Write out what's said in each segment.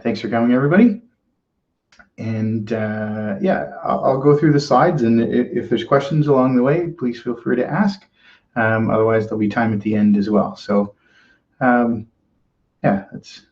thanks for coming, everybody. And yeah, I'll go through the slides, and if there's questions along the way, please feel free to ask. Otherwise, there'll be time at the end as well. So yeah, that's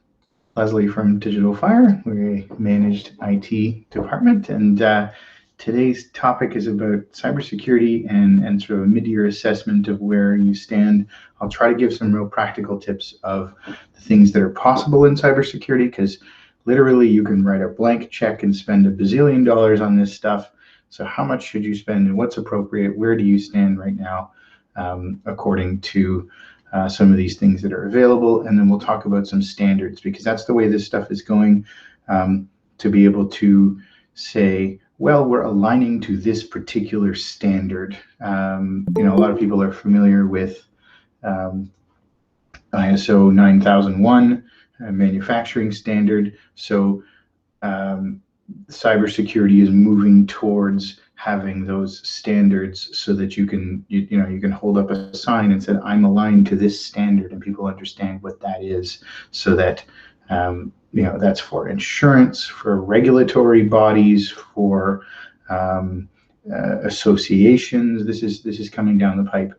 Leslie from Digital Fire. We're a managed IT department, and today's topic is about cybersecurity and sort of a mid-year assessment of where you stand. I'll try to give some real practical tips of the things that are possible in cybersecurity, because literally you can write a blank check and spend $1 bazillion on this stuff. So how much should you spend and what's appropriate? Where do you stand right now according to some of these things that are available? And then we'll talk about some standards, because that's the way this stuff is going, to be able to say, well, we're aligning to this particular standard. You know, a lot of people are familiar with ISO 9001, manufacturing standard. So cybersecurity is moving towards having those standards so that you can you can hold up a sign and say, I'm aligned to this standard, and people understand what that is, so that you know, that's for insurance, for regulatory bodies, for associations. This is coming down the pipe.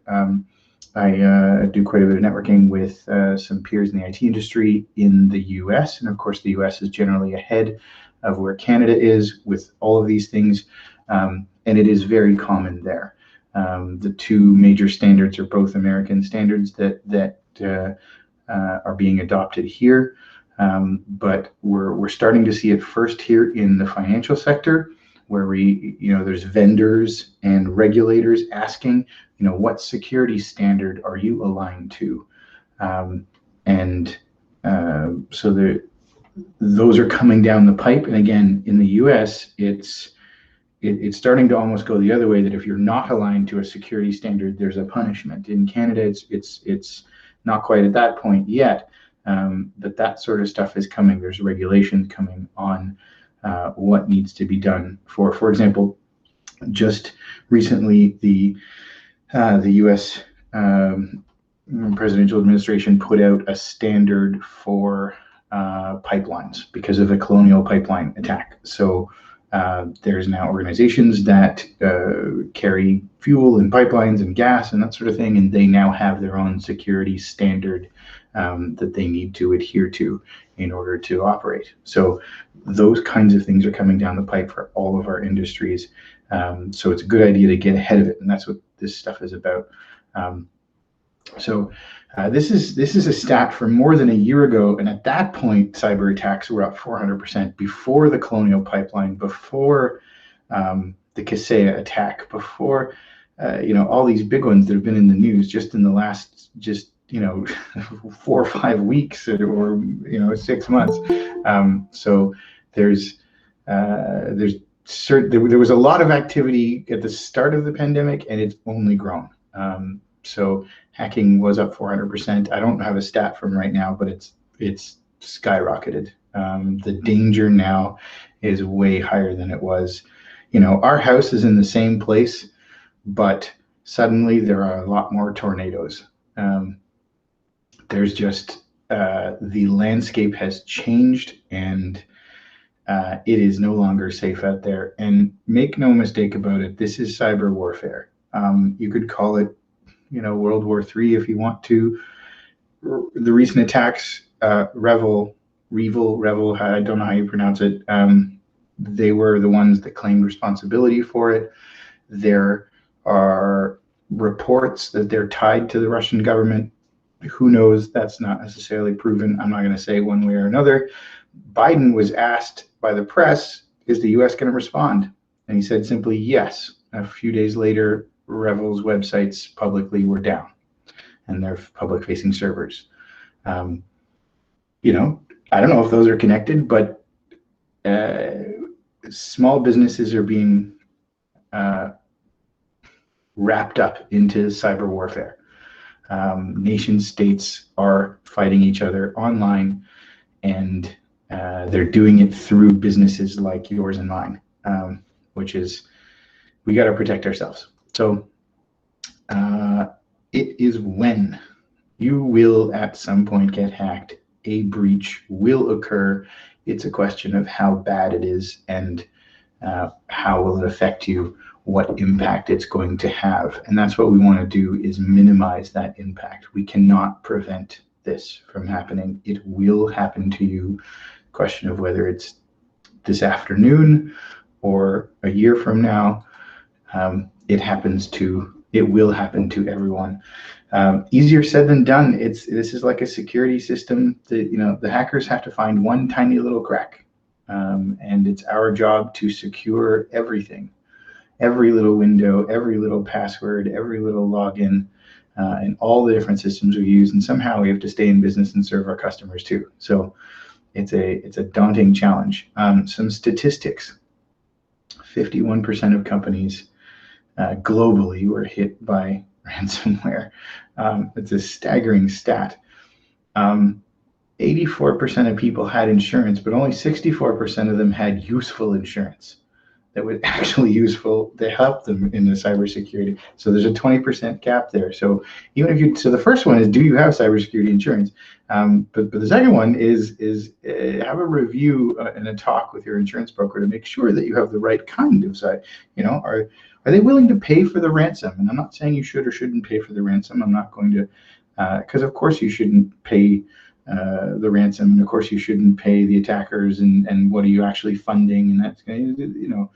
I do quite a bit of networking with some peers in the IT industry in the US, and of course the US is generally ahead of where Canada is with all of these things, and it is very common there. The two major standards are both American standards that are being adopted here, but we're starting to see it first here in the financial sector, where there's vendors and regulators asking, what security standard are you aligned to? So those are coming down the pipe. And again, in the US, it's starting to almost go the other way, that if you're not aligned to a security standard, there's a punishment. In Canada, it's not quite at that point yet, but that sort of stuff is coming. There's regulations coming on what needs to be done. For example, just recently, the U.S. Presidential administration put out a standard for pipelines because of the Colonial Pipeline attack. So there's now organizations that carry fuel and pipelines and gas and that sort of thing, and they now have their own security standard that they need to adhere to in order to operate. So those kinds of things are coming down the pipe for all of our industries. So it's a good idea to get ahead of it, and that's what this stuff is about. This is a stat from more than a year ago, and at that point, cyber attacks were up 400%. Before the Colonial Pipeline, before the Kaseya attack, before all these big ones that have been in the news just in the last 4 or 5 weeks or 6 months. So there was a lot of activity at the start of the pandemic, and it's only grown. So hacking was up 400%. I don't have a stat from right now, but it's skyrocketed. The danger now is way higher than it was. Our house is in the same place, but suddenly there are a lot more tornadoes. There's just the landscape has changed, and it is no longer safe out there. And make no mistake about it, this is cyber warfare. You could call it, World War III if you want to. The recent attacks, Revel, I don't know how you pronounce it. They were the ones that claimed responsibility for it. There are reports that they're tied to the Russian government. Who knows? That's not necessarily proven. I'm not going to say one way or another. Biden was asked by the press, is the US going to respond? And he said simply yes. A few days later, Revel's websites publicly were down, and their public-facing servers. I don't know if those are connected, but small businesses are being wrapped up into cyber warfare. Nation states are fighting each other online, and they're doing it through businesses like yours and mine, which is, we got to protect ourselves. So it is when you will at some point get hacked, a breach will occur. It's a question of how bad it is and how will it affect you, what impact it's going to have. And that's what we want to do, is minimize that impact. We cannot prevent this from happening. It will happen to you. Question of whether it's this afternoon or a year from now, it will happen to everyone. Easier said than done. This is like a security system that, the hackers have to find one tiny little crack. And it's our job to secure everything, every little window, every little password, every little login, and all the different systems we use. And somehow we have to stay in business and serve our customers too. So it's a daunting challenge. Some statistics: 51% of companies globally were hit by ransomware. It's a staggering stat. 84% of people had insurance, but only 64% of them had useful insurance that was actually useful to help them in the cybersecurity. So there's a 20% gap there. So so the first one is, do you have cybersecurity insurance? But the second one is have a review and a talk with your insurance broker to make sure that you have the right kind of side. Are they willing to pay for the ransom? And I'm not saying you should or shouldn't pay for the ransom. I'm not going to, because of course you shouldn't pay the ransom, and of course you shouldn't pay the attackers, and what are you actually funding, and that's going to,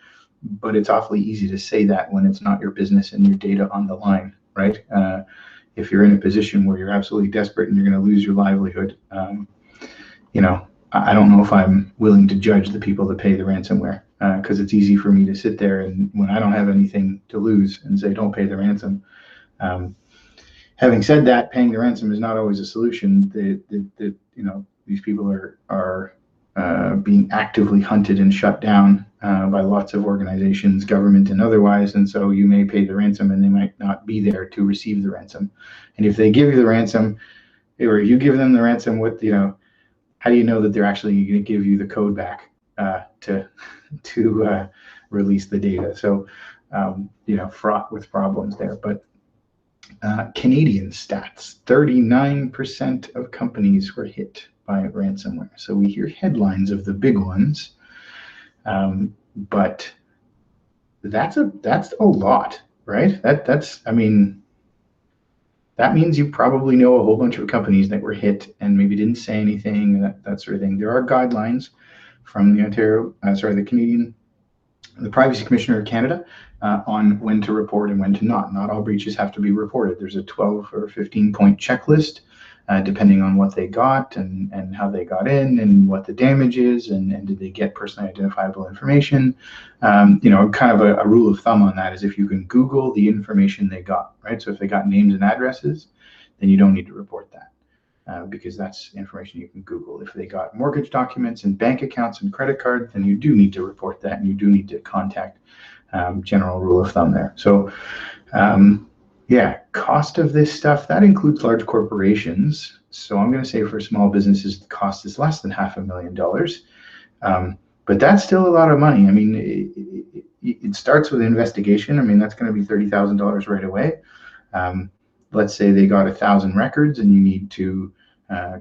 but it's awfully easy to say that when it's not your business and your data on the line, right? If you're in a position where you're absolutely desperate and you're going to lose your livelihood, I don't know if I'm willing to judge the people that pay the ransomware, because it's easy for me to sit there and when I don't have anything to lose and say, don't pay the ransom. Having said that, paying the ransom is not always a solution. These people are being actively hunted and shut down by lots of organizations, government and otherwise, and so you may pay the ransom and they might not be there to receive the ransom. And if they give you the ransom, or you give them the ransom, how do you know that they're actually going to give you the code back to release the data? So fraught with problems there. But Canadian stats: 39% of companies were hit by ransomware. So we hear headlines of the big ones, but that's a lot, right? That means you probably know a whole bunch of companies that were hit and maybe didn't say anything, that sort of thing. There are guidelines from the Privacy Commissioner of Canada on when to report and when to not. Not all breaches have to be reported. There's a 12 or 15-point checklist, depending on what they got and how they got in and what the damage is, and did they get personally identifiable information. Kind of a rule of thumb on that is if you can Google the information they got, right? So if they got names and addresses, then you don't need to report that. Because that's information you can Google. If they got mortgage documents and bank accounts and credit cards, then you do need to report that, and you do need to contact. General rule of thumb there. So, cost of this stuff, that includes large corporations. So I'm going to say for small businesses, the cost is less than $500,000. But that's still a lot of money. I mean, it starts with an investigation. I mean, that's going to be $30,000 right away. Let's say they got 1,000 records and you need to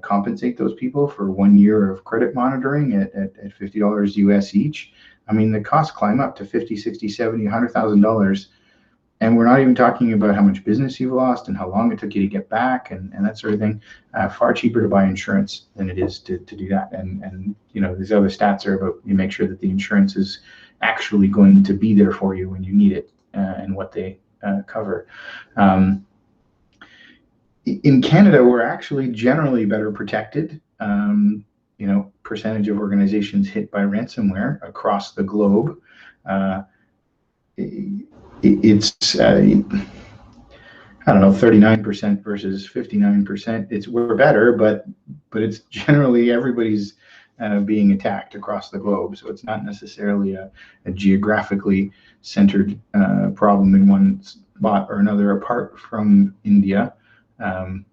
compensate those people for 1 year of credit monitoring at $50 US each. I mean, the costs climb up to $50, $60, $70, $100,000. And we're not even talking about how much business you've lost and how long it took you to get back and that sort of thing. Far cheaper to buy insurance than it is to do that. And these other stats are about, you make sure that the insurance is actually going to be there for you when you need it and what they cover. In Canada, we're actually generally better protected. Percentage of organizations hit by ransomware across the globe. It's 39% versus 59%. We're better, but it's generally everybody's being attacked across the globe. So it's not necessarily a geographically centered problem in one spot or another, apart from India,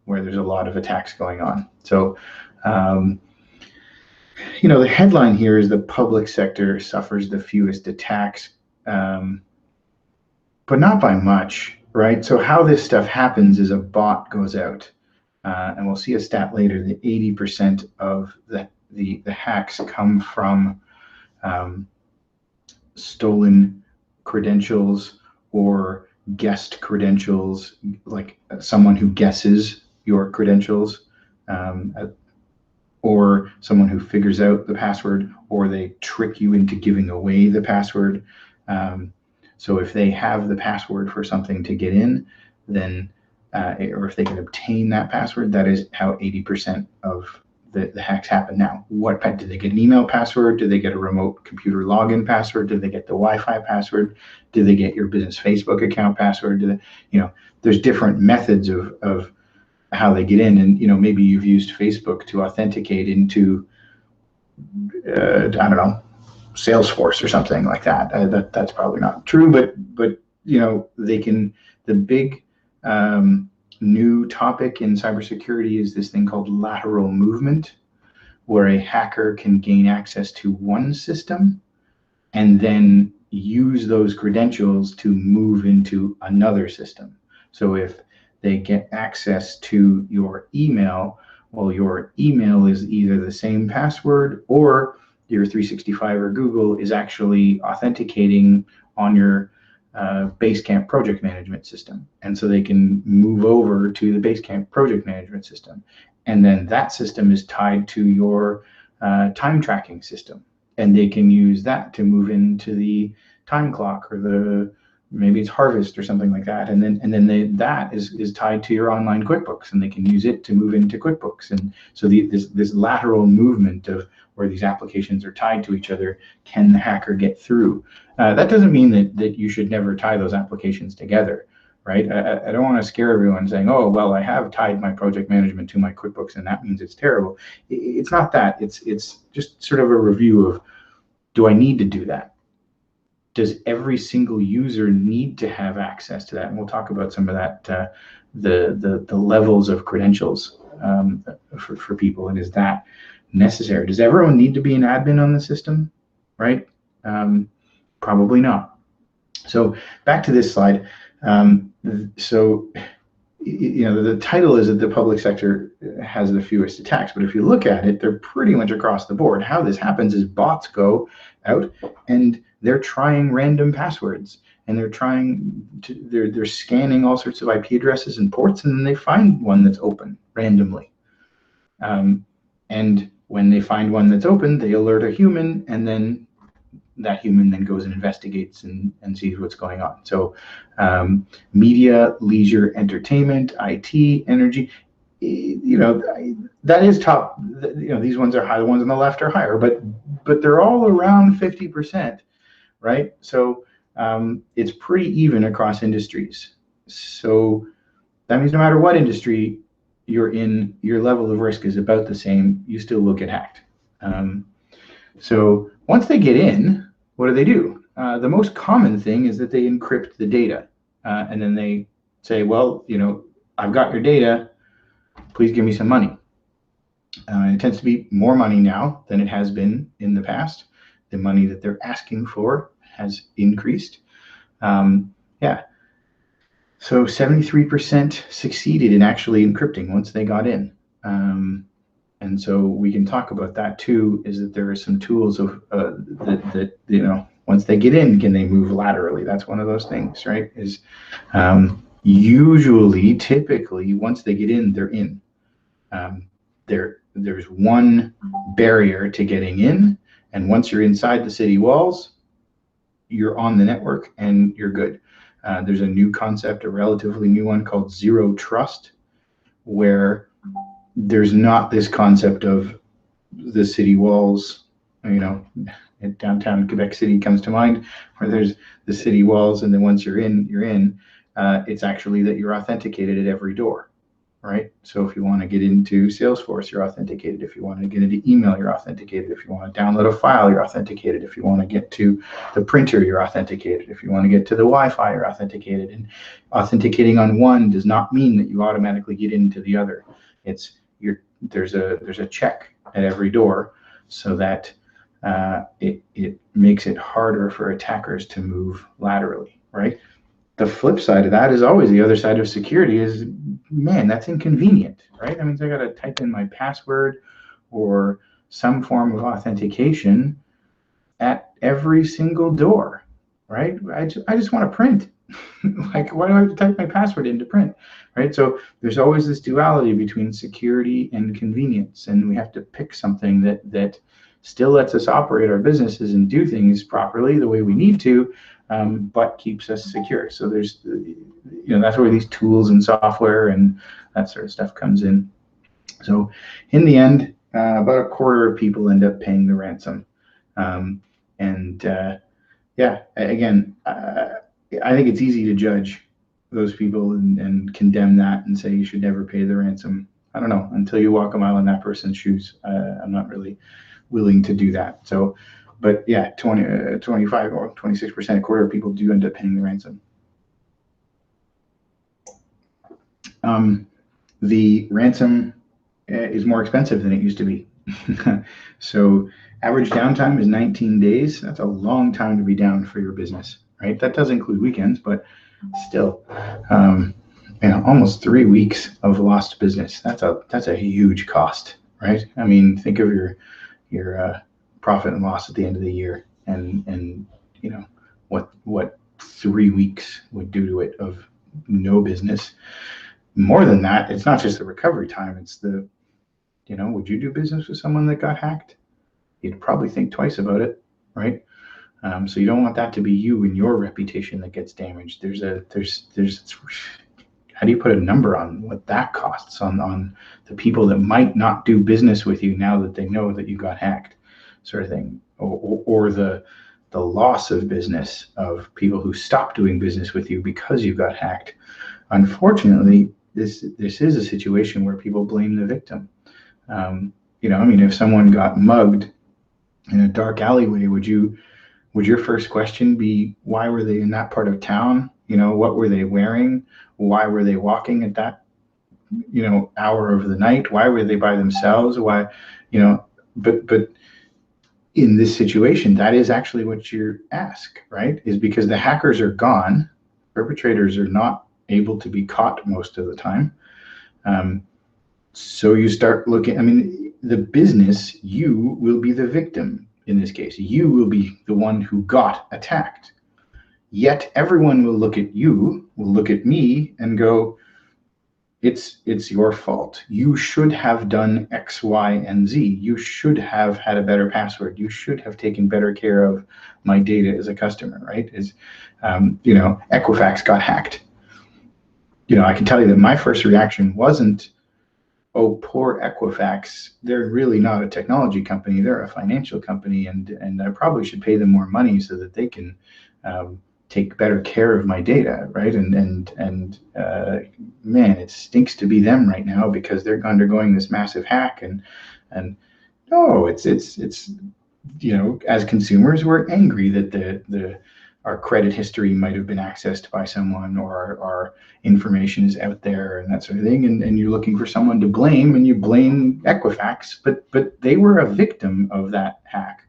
where there's a lot of attacks going on. So, the headline here is the public sector suffers the fewest attacks, but not by much, right? So how this stuff happens is a bot goes out and we'll see a stat later that 80% of the hacks come from stolen credentials or guessed credentials, like someone who guesses your credentials, or someone who figures out the password, or they trick you into giving away the password. So if they have the password for something to get in, then, or if they can obtain that password, that is how 80% of the hacks happen. Now, what do they get? An email password? Do they get a remote computer login password? Do they get the Wi-Fi password? Do they get your business Facebook account password? Do they, there's different methods of how they get in, and maybe you've used Facebook to authenticate into I don't know, Salesforce or something like that. That's probably not true, but they can. The big new topic in cybersecurity is this thing called lateral movement, where a hacker can gain access to one system and then use those credentials to move into another system. So if they get access to your email, well, your email is either the same password, or your 365 or Google is actually authenticating on your Basecamp project management system. And so they can move over to the Basecamp project management system. And then that system is tied to your time tracking system. And they can use that to move into the time clock, or maybe it's Harvest or something like that. And then that is tied to your online QuickBooks, and they can use it to move into QuickBooks. And so this lateral movement of where these applications are tied to each other, can the hacker get through? That doesn't mean that you should never tie those applications together, right? I don't want to scare everyone saying, oh, well, I have tied my project management to my QuickBooks, and that means it's terrible. It's not that. It's just sort of a review of, do I need to do that? Does every single user need to have access to that? And we'll talk about some of that, the levels of credentials for people, and is that necessary? Does everyone need to be an admin on the system, right? Probably not. So back to this slide. So the title is that the public sector has the fewest attacks, but if you look at it, they're pretty much across the board. How this happens is bots go out and they're trying random passwords, and they're scanning all sorts of IP addresses and ports, and then they find one that's open randomly. And when they find one that's open, they alert a human, and then that human then goes and investigates and sees what's going on. So media, leisure, entertainment, IT, energy, that is top. These ones are high. The ones on the left are higher, but they're all around 50%, right? So it's pretty even across industries. So that means no matter what industry you're in, your level of risk is about the same. You still will get hacked. So once they get in, what do? The most common thing is that they encrypt the data, and then they say, well, I've got your data, please give me some money. It tends to be more money now than it has been in the past. The money that they're asking for has increased. So 73% succeeded in actually encrypting once they got in. And so we can talk about that too, is that there are some tools of that once they get in, can they move laterally? That's one of those things, right? Is usually, typically, once they get in, they're in. There's one barrier to getting in, and once you're inside the city walls, you're on the network and you're good. There's a new concept, a relatively new one, called zero trust, where there's not this concept of the city walls. Downtown Quebec City comes to mind, where there's the city walls, and then once you're in, you're in. It's actually that you're authenticated at every door, right? So if you want to get into Salesforce, you're authenticated. If you want to get into email, you're authenticated. If you want to download a file, you're authenticated. If you want to get to the printer, you're authenticated. If you want to get to the Wi-Fi, you're authenticated. And authenticating on one does not mean that you automatically get into the other. There's a check at every door, so that it makes it harder for attackers to move laterally, right? The flip side of that is always the other side of security, is man, that's inconvenient, right? That means I got to type in my password or some form of authentication at every single door, right? I just want to print. Like, why do I have to type my password in to print, right? So there's always this duality between security and convenience, and we have to pick something that still lets us operate our businesses and do things properly the way we need to, but keeps us secure. So there's, that's where these tools and software and that sort of stuff comes in. So in the end, about a quarter of people end up paying the ransom. Again, I think it's easy to judge those people and condemn that and say you should never pay the ransom. I don't know, until you walk a mile in that person's shoes. I'm not really willing to do that. So, but yeah, 25 or 26%, a quarter of people do end up paying the ransom. The ransom is more expensive than it used to be. So average downtime is 19 days. That's a long time to be down for your business, right? That does include weekends, but still, almost 3 weeks of lost business. That's a huge cost, right? I mean, think of your profit and loss at the end of the year, and what 3 weeks would do to it of no business. More than that, it's not just the recovery time. It's the, would you do business with someone that got hacked? You'd probably think twice about it, right? So you don't want that to be you and your reputation that gets damaged. There's how do you put a number on what that costs on the people that might not do business with you now that they know that you got hacked, sort of thing, or the loss of business of people who stopped doing business with you because you got hacked. Unfortunately, this is a situation where people blame the victim. If someone got mugged in a dark alleyway, would your first question be, why were they in that part of town? What were they wearing? Why were they walking at that, hour of the night? Why were they by themselves? Why, but in this situation, that is actually what you ask, right? Is because the hackers are gone. Perpetrators are not able to be caught most of the time. So you start looking, the business, you will be the victim in this case. You will be the one who got attacked. Yet everyone will look at you, will look at me and go, it's your fault. You should have done X, Y, and Z. You should have had a better password. You should have taken better care of my data as a customer, right? Equifax got hacked. I can tell you that my first reaction wasn't, oh, poor Equifax. They're really not a technology company. They're a financial company, and I probably should pay them more money so that they can take better care of my data, right? And man, it stinks to be them right now because they're undergoing this massive hack. And no, it's as consumers, we're angry that our credit history might have been accessed by someone, or our information is out there and that sort of thing. And you're looking for someone to blame, and you blame Equifax, but they were a victim of that hack,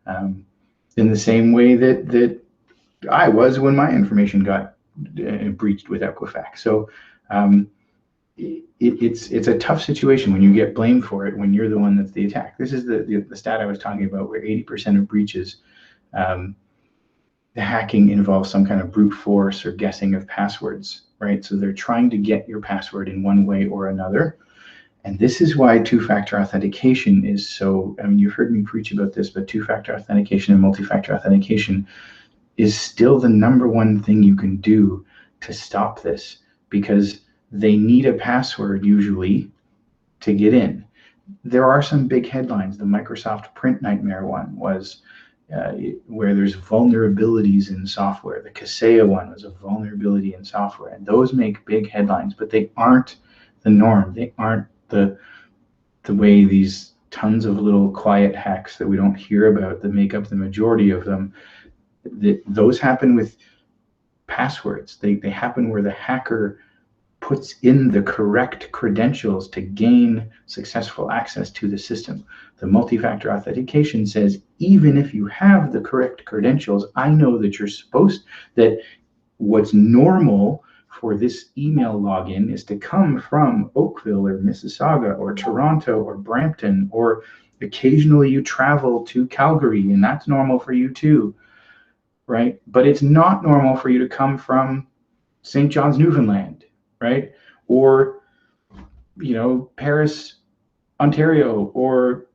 in the same way that I was when my information got breached with Equifax. So it's a tough situation when you get blamed for it when you're the one that's the attack. This is the stat I was talking about, where 80% of breaches, the hacking involves some kind of brute force or guessing of passwords, right? So they're trying to get your password in one way or another. And this is why two-factor authentication is so, you've heard me preach about this, but two-factor authentication and multi-factor authentication is still the number one thing you can do to stop this, because they need a password usually to get in. There are some big headlines. The Microsoft print nightmare one was where there's vulnerabilities in software. The Kaseya one was a vulnerability in software, and those make big headlines, but they aren't the norm. They aren't the way these tons of little quiet hacks that we don't hear about that make up the majority of them. Those happen with passwords. They happen where the hacker puts in the correct credentials to gain successful access to the system. The multi-factor authentication says, even if you have the correct credentials, I know that that what's normal for this email login is to come from Oakville or Mississauga or Toronto or Brampton, or occasionally you travel to Calgary, and that's normal for you too, right? But it's not normal for you to come from St. John's, Newfoundland, right? Or, Paris, Ontario, or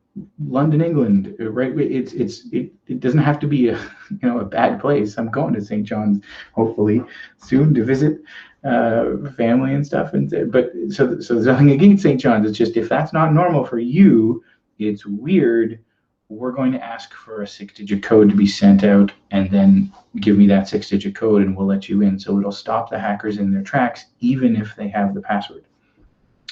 London, England, right? It doesn't have to be a bad place. I'm going to St. John's hopefully soon to visit family and stuff. But there's nothing against St. John's. It's just, if that's not normal for you, it's weird. We're going to ask for a 6-digit code to be sent out, and then give me that 6-digit code and we'll let you in. So it'll stop the hackers in their tracks, even if they have the password.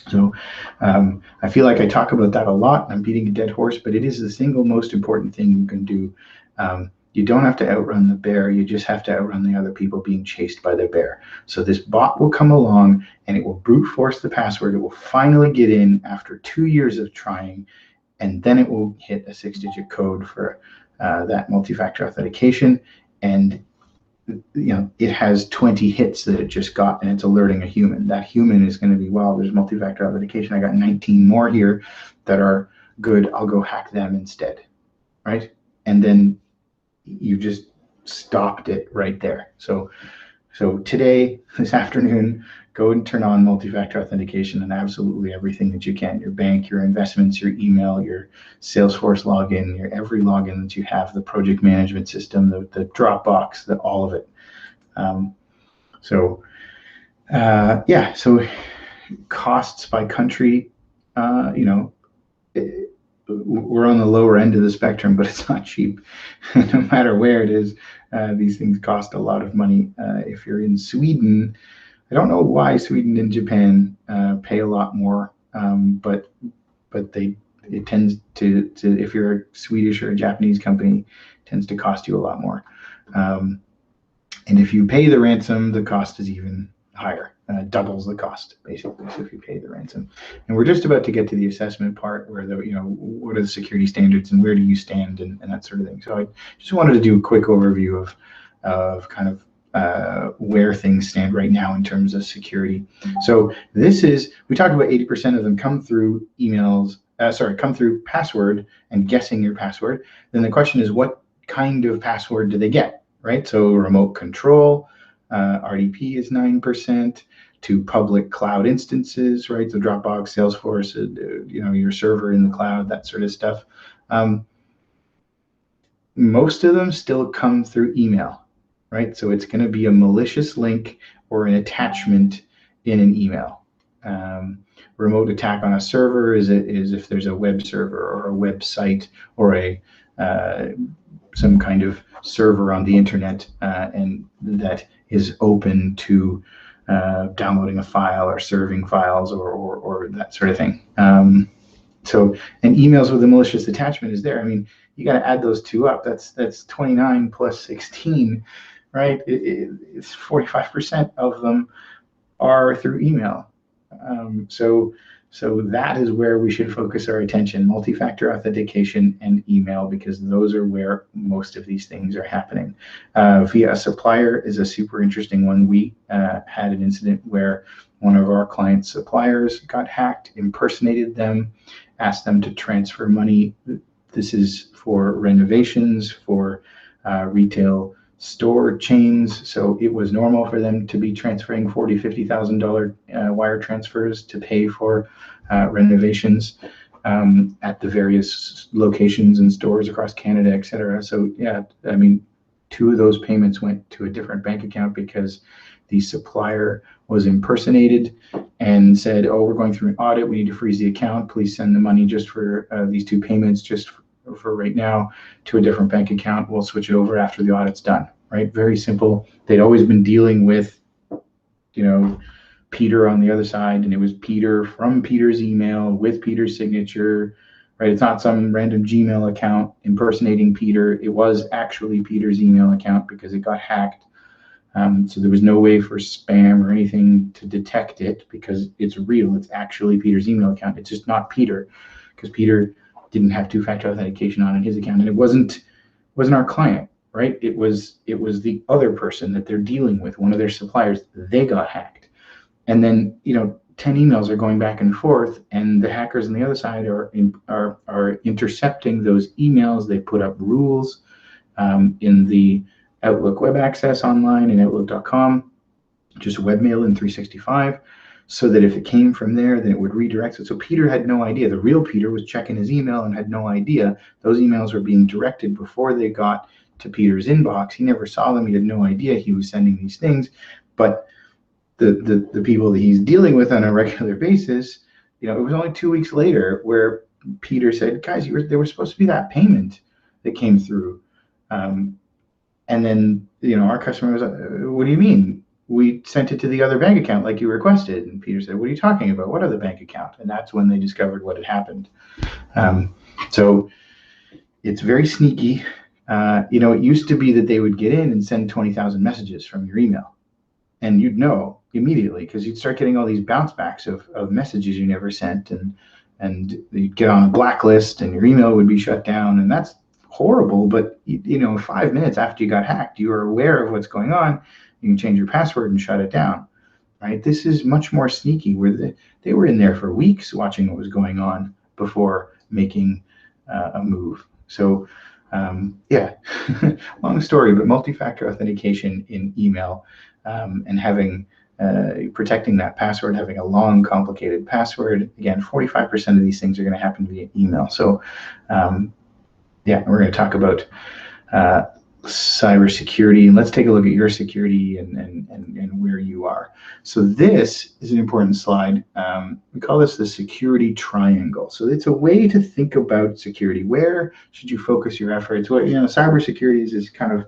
So I feel like I talk about that a lot. I'm beating a dead horse, but it is the single most important thing you can do. You don't have to outrun the bear. You just have to outrun the other people being chased by the bear. So this bot will come along and it will brute force the password. It will finally get in after 2 years of trying, and then it will hit a 6-digit code for that multi-factor authentication. And it has 20 hits that it just got, and it's alerting a human. That human is going to be, well, there's multi-factor authentication. I got 19 more here that are good. I'll go hack them instead, right? And then you just stopped it right there. So today, this afternoon, go and turn on multi-factor authentication and absolutely everything that you can. Your bank, your investments, your email, your Salesforce login, your every login that you have, the project management system, the Dropbox, all of it. So costs by country, we're on the lower end of the spectrum, but it's not cheap. No matter where it is, these things cost a lot of money. If you're in Sweden, I don't know why Sweden and Japan pay a lot more, but it tends to, if you're a Swedish or a Japanese company, it tends to cost you a lot more. And if you pay the ransom, the cost is even higher, doubles the cost, basically, so if you pay the ransom. And we're just about to get to the assessment part, where what are the security standards and where do you stand, and that sort of thing. So I just wanted to do a quick overview of kind of where things stand right now in terms of security. So we talked about 80% of them come through come through password and guessing your password. Then the question is, what kind of password do they get, right? So remote control, RDP is 9%, to public cloud instances, right? So Dropbox, Salesforce, your server in the cloud, that sort of stuff. Most of them still come through email, right? So it's going to be a malicious link or an attachment in an email. Remote attack on a server is if there's a web server or a website or some kind of server on the internet, and that is open to downloading a file or serving files or that sort of thing. So, and emails with a malicious attachment is there. I mean, you got to add those two up. That's 29 plus 16, right? It's 45% of them are through email. So that is where we should focus our attention: multi-factor authentication and email, because those are where most of these things are happening. Via a supplier is a super interesting one. We had an incident where one of our client suppliers got hacked, impersonated them, asked them to transfer money. This is for renovations, for retail store chains. So it was normal for them to be transferring $40,000, $50,000 wire transfers to pay for renovations at the various locations and stores across Canada, et cetera. So yeah, I mean, 2 of those payments went to a different bank account because the supplier was impersonated and said, oh, we're going through an audit, we need to freeze the account, please send the money just for these 2 payments, just for right now, to a different bank account. We'll switch it over after the audit's done, right? Very simple. They'd always been dealing with, Peter on the other side, and it was Peter from Peter's email with Peter's signature, right? It's not some random Gmail account impersonating Peter. It was actually Peter's email account because it got hacked. So there was no way for spam or anything to detect it because it's real. It's actually Peter's email account. It's just not Peter, because Peter didn't have 2-factor authentication on in his account, and it wasn't our client. right? It was the other person that they're dealing with, one of their suppliers. They got hacked, and then 10 emails are going back and forth, and the hackers on the other side are intercepting those emails. They put up rules in the Outlook web access online in Outlook.com, just webmail in 365, so that if it came from there, then it would redirect it. So Peter had no idea. The real Peter was checking his email and had no idea those emails were being directed before they got to Peter's inbox. He never saw them. He had no idea he was sending these things. But the people that he's dealing with on a regular basis, it was only 2 weeks later where Peter said, guys, there was supposed to be that payment that came through. And then, our customer was like, what do you mean? We sent it to the other bank account like you requested. And Peter said, what are you talking about? What other bank account? And that's when they discovered what had happened. So it's very sneaky. It used to be that they would get in and send 20,000 messages from your email. And you'd know immediately because you'd start getting all these bounce backs of messages you never sent. And you'd get on a blacklist and your email would be shut down. And that's horrible. But, 5 minutes after you got hacked, you are aware of what's going on. You can change your password and shut it down, right? This is much more sneaky where they were in there for weeks watching what was going on before making a move. So, long story, but multi-factor authentication in email and having protecting that password, having a long, complicated password. Again, 45% of these things are going to happen via email. So, we're going to talk about cybersecurity, and let's take a look at your security and where you are. So this is an important slide. We call this the security triangle. So it's a way to think about security. Where should you focus your efforts? Well, cybersecurity is this kind of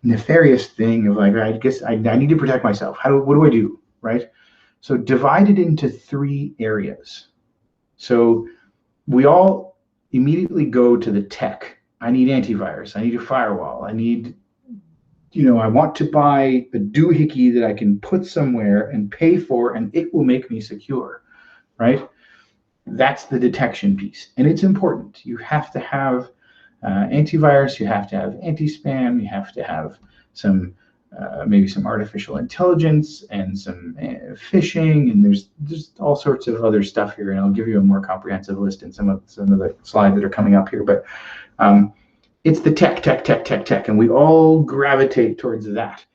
nefarious thing of like, I guess I need to protect myself. What do I do, right? So divide it into 3 areas. So we all immediately go to the tech. I need antivirus. I need a firewall. I need, I want to buy a doohickey that I can put somewhere and pay for, and it will make me secure, right? That's the detection piece. And it's important. You have to have antivirus. You have to have anti-spam. You have to have some, maybe some artificial intelligence and some phishing. And there's all sorts of other stuff here. And I'll give you a more comprehensive list in some of the slides that are coming up here. But it's the tech, and we all gravitate towards that.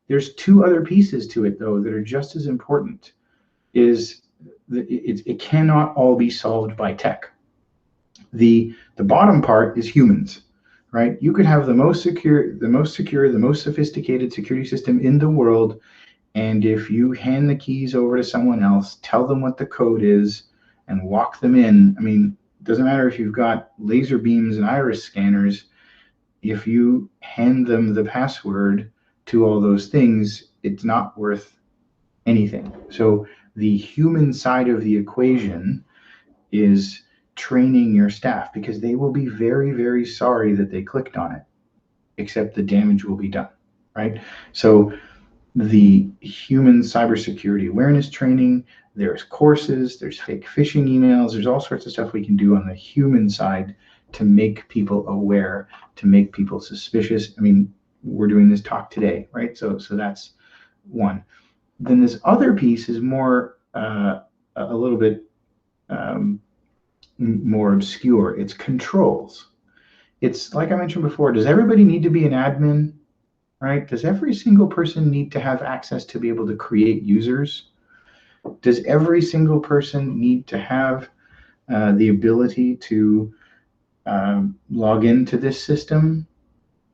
There's 2 other pieces to it, though, that are just as important. It cannot all be solved by tech. The bottom part is humans, right? You could have the most secure, the most sophisticated security system in the world, and if you hand the keys over to someone else, tell them what the code is, and walk them in, it doesn't matter if you've got laser beams and iris scanners. If you hand them the password to all those things, it's not worth anything. So the human side of the equation is training your staff, because they will be very, very sorry that they clicked on it, except the damage will be done, right? So the human cybersecurity awareness training, there's courses, there's fake phishing emails, there's all sorts of stuff we can do on the human side to make people aware, to make people suspicious. We're doing this talk today, right? So that's one. Then this other piece is more a little bit more obscure. It's controls. It's like I mentioned before, does everybody need to be an admin, right? Does every single person need to have access to be able to create users? Does every single person need to have the ability to log into this system?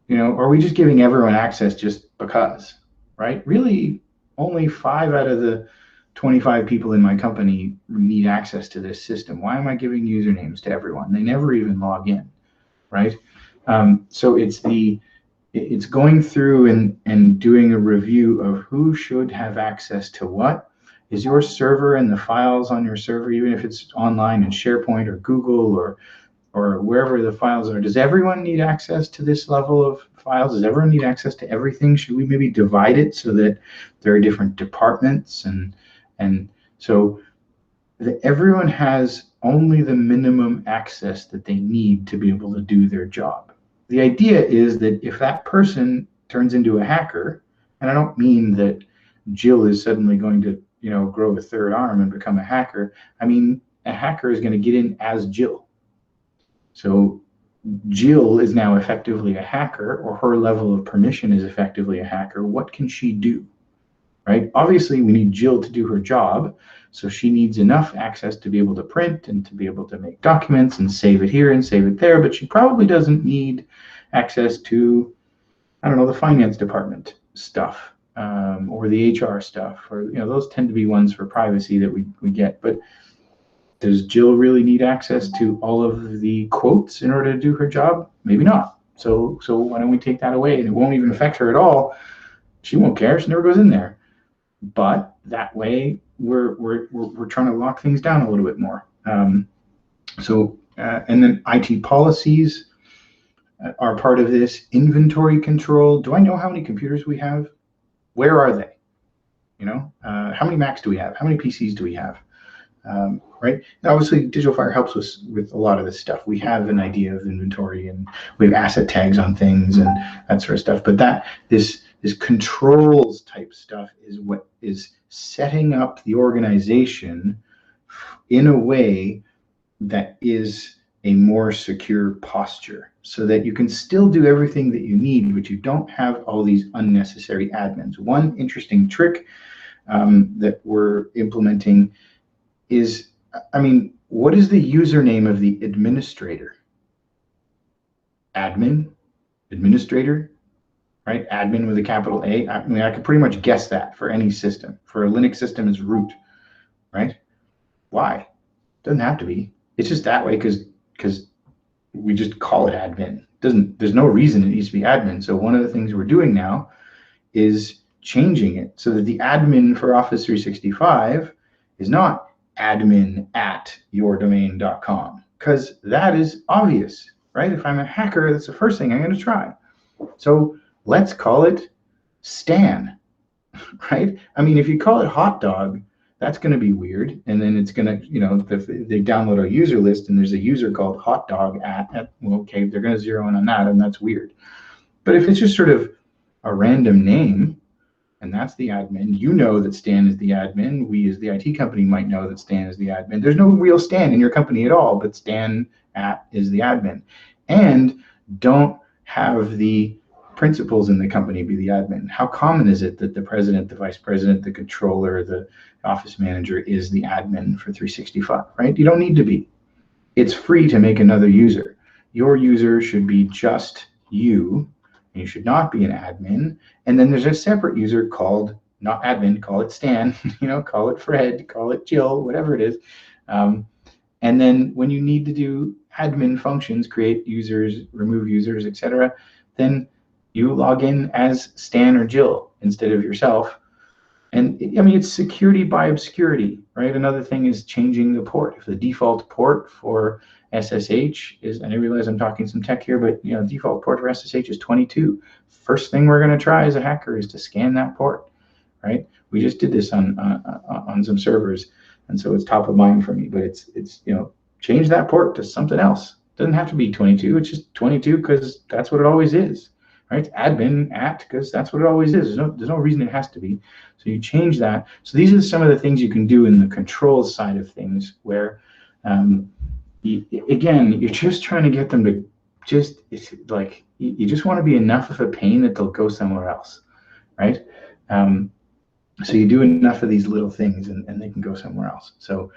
Are we just giving everyone access just because, right? Really, only 5 out of the 25 people in my company need access to this system. Why am I giving usernames to everyone? They never even log in, right? So it's going through and doing a review of who should have access to what. Is your server and the files on your server, even if it's online in SharePoint or Google or wherever the files are, does everyone need access to this level of files? Does everyone need access to everything? Should we maybe divide it so that there are different departments and so that everyone has only the minimum access that they need to be able to do their job, the idea is that if that person turns into a hacker, and I don't mean that Jill is suddenly going to, grow a third arm and become a hacker. I mean, a hacker is going to get in as Jill. So Jill is now effectively a hacker, or her level of permission is effectively a hacker. What can she do? Right? Obviously, we need Jill to do her job. So she needs enough access to be able to print and to be able to make documents and save it here and save it there. But she probably doesn't need access to, I don't know, the finance department stuff, or the HR stuff, or those tend to be ones for privacy that we get. But does Jill really need access to all of the quotes in order to do her job? Maybe not. So why don't we take that away? And it won't even affect her at all. She won't care. She never goes in there. But that way, we're trying to lock things down a little bit more. And then IT policies are part of this. Inventory control. Do I know how many computers we have? Where are they? How many Macs do we have? How many PCs do we have? Right? And obviously, Digital Fire helps us with a lot of this stuff. We have an idea of inventory, and we have asset tags on things and that sort of stuff. But this controls type stuff is what is setting up the organization in a way that is a more secure posture, so that you can still do everything that you need, but you don't have all these unnecessary admins. One interesting trick that we're implementing is, what is the username of the administrator? Admin, administrator, right? Admin with a capital A. I could pretty much guess that for any system. For a Linux system, it's root, right? Why? Doesn't have to be. It's just that way because we just call it admin. There's no reason it needs to be admin. So one of the things we're doing now is changing it so that the admin for Office 365 is not admin@yourdomain.com, because that is obvious, right? If I'm a hacker, that's the first thing I'm going to try. So let's call it Stan, right? If you call it hot dog, that's going to be weird. And then it's going to, if they download a user list and there's a user called hot dog well, okay, they're going to zero in on that, and that's weird. But if it's just sort of a random name, and that's the admin, that Stan is the admin. We as the IT company might know that Stan is the admin. There's no real Stan in your company at all, but Stan is the admin. And don't have the principals in the company be the admin. How common is it that the president, the vice president, the controller, the office manager is the admin for 365, right? You don't need to be. It's free to make another user. Your user should be just you. You should not be an admin. And then there's a separate user called, not admin, call it Stan, call it Fred, call it Jill, whatever it is. And then when you need to do admin functions, create users, remove users, etc., then you log in as Stan or Jill instead of yourself. And it's security by obscurity, right? Another thing is changing the port. If the default port for SSH is, and I realize I'm talking some tech here, but default port for SSH is 22. First thing we're going to try as a hacker is to scan that port, right? We just did this on some servers, and so it's top of mind for me. But it's change that port to something else. It doesn't have to be 22. It's just 22 because that's what it always is, right? Admin because that's what it always is. There's no reason it has to be. So you change that. So these are some of the things you can do in the controls side of things, where again, you're just trying to get them to it's like you just want to be enough of a pain that they'll go somewhere else, right? So you do enough of these little things and they can go somewhere else. So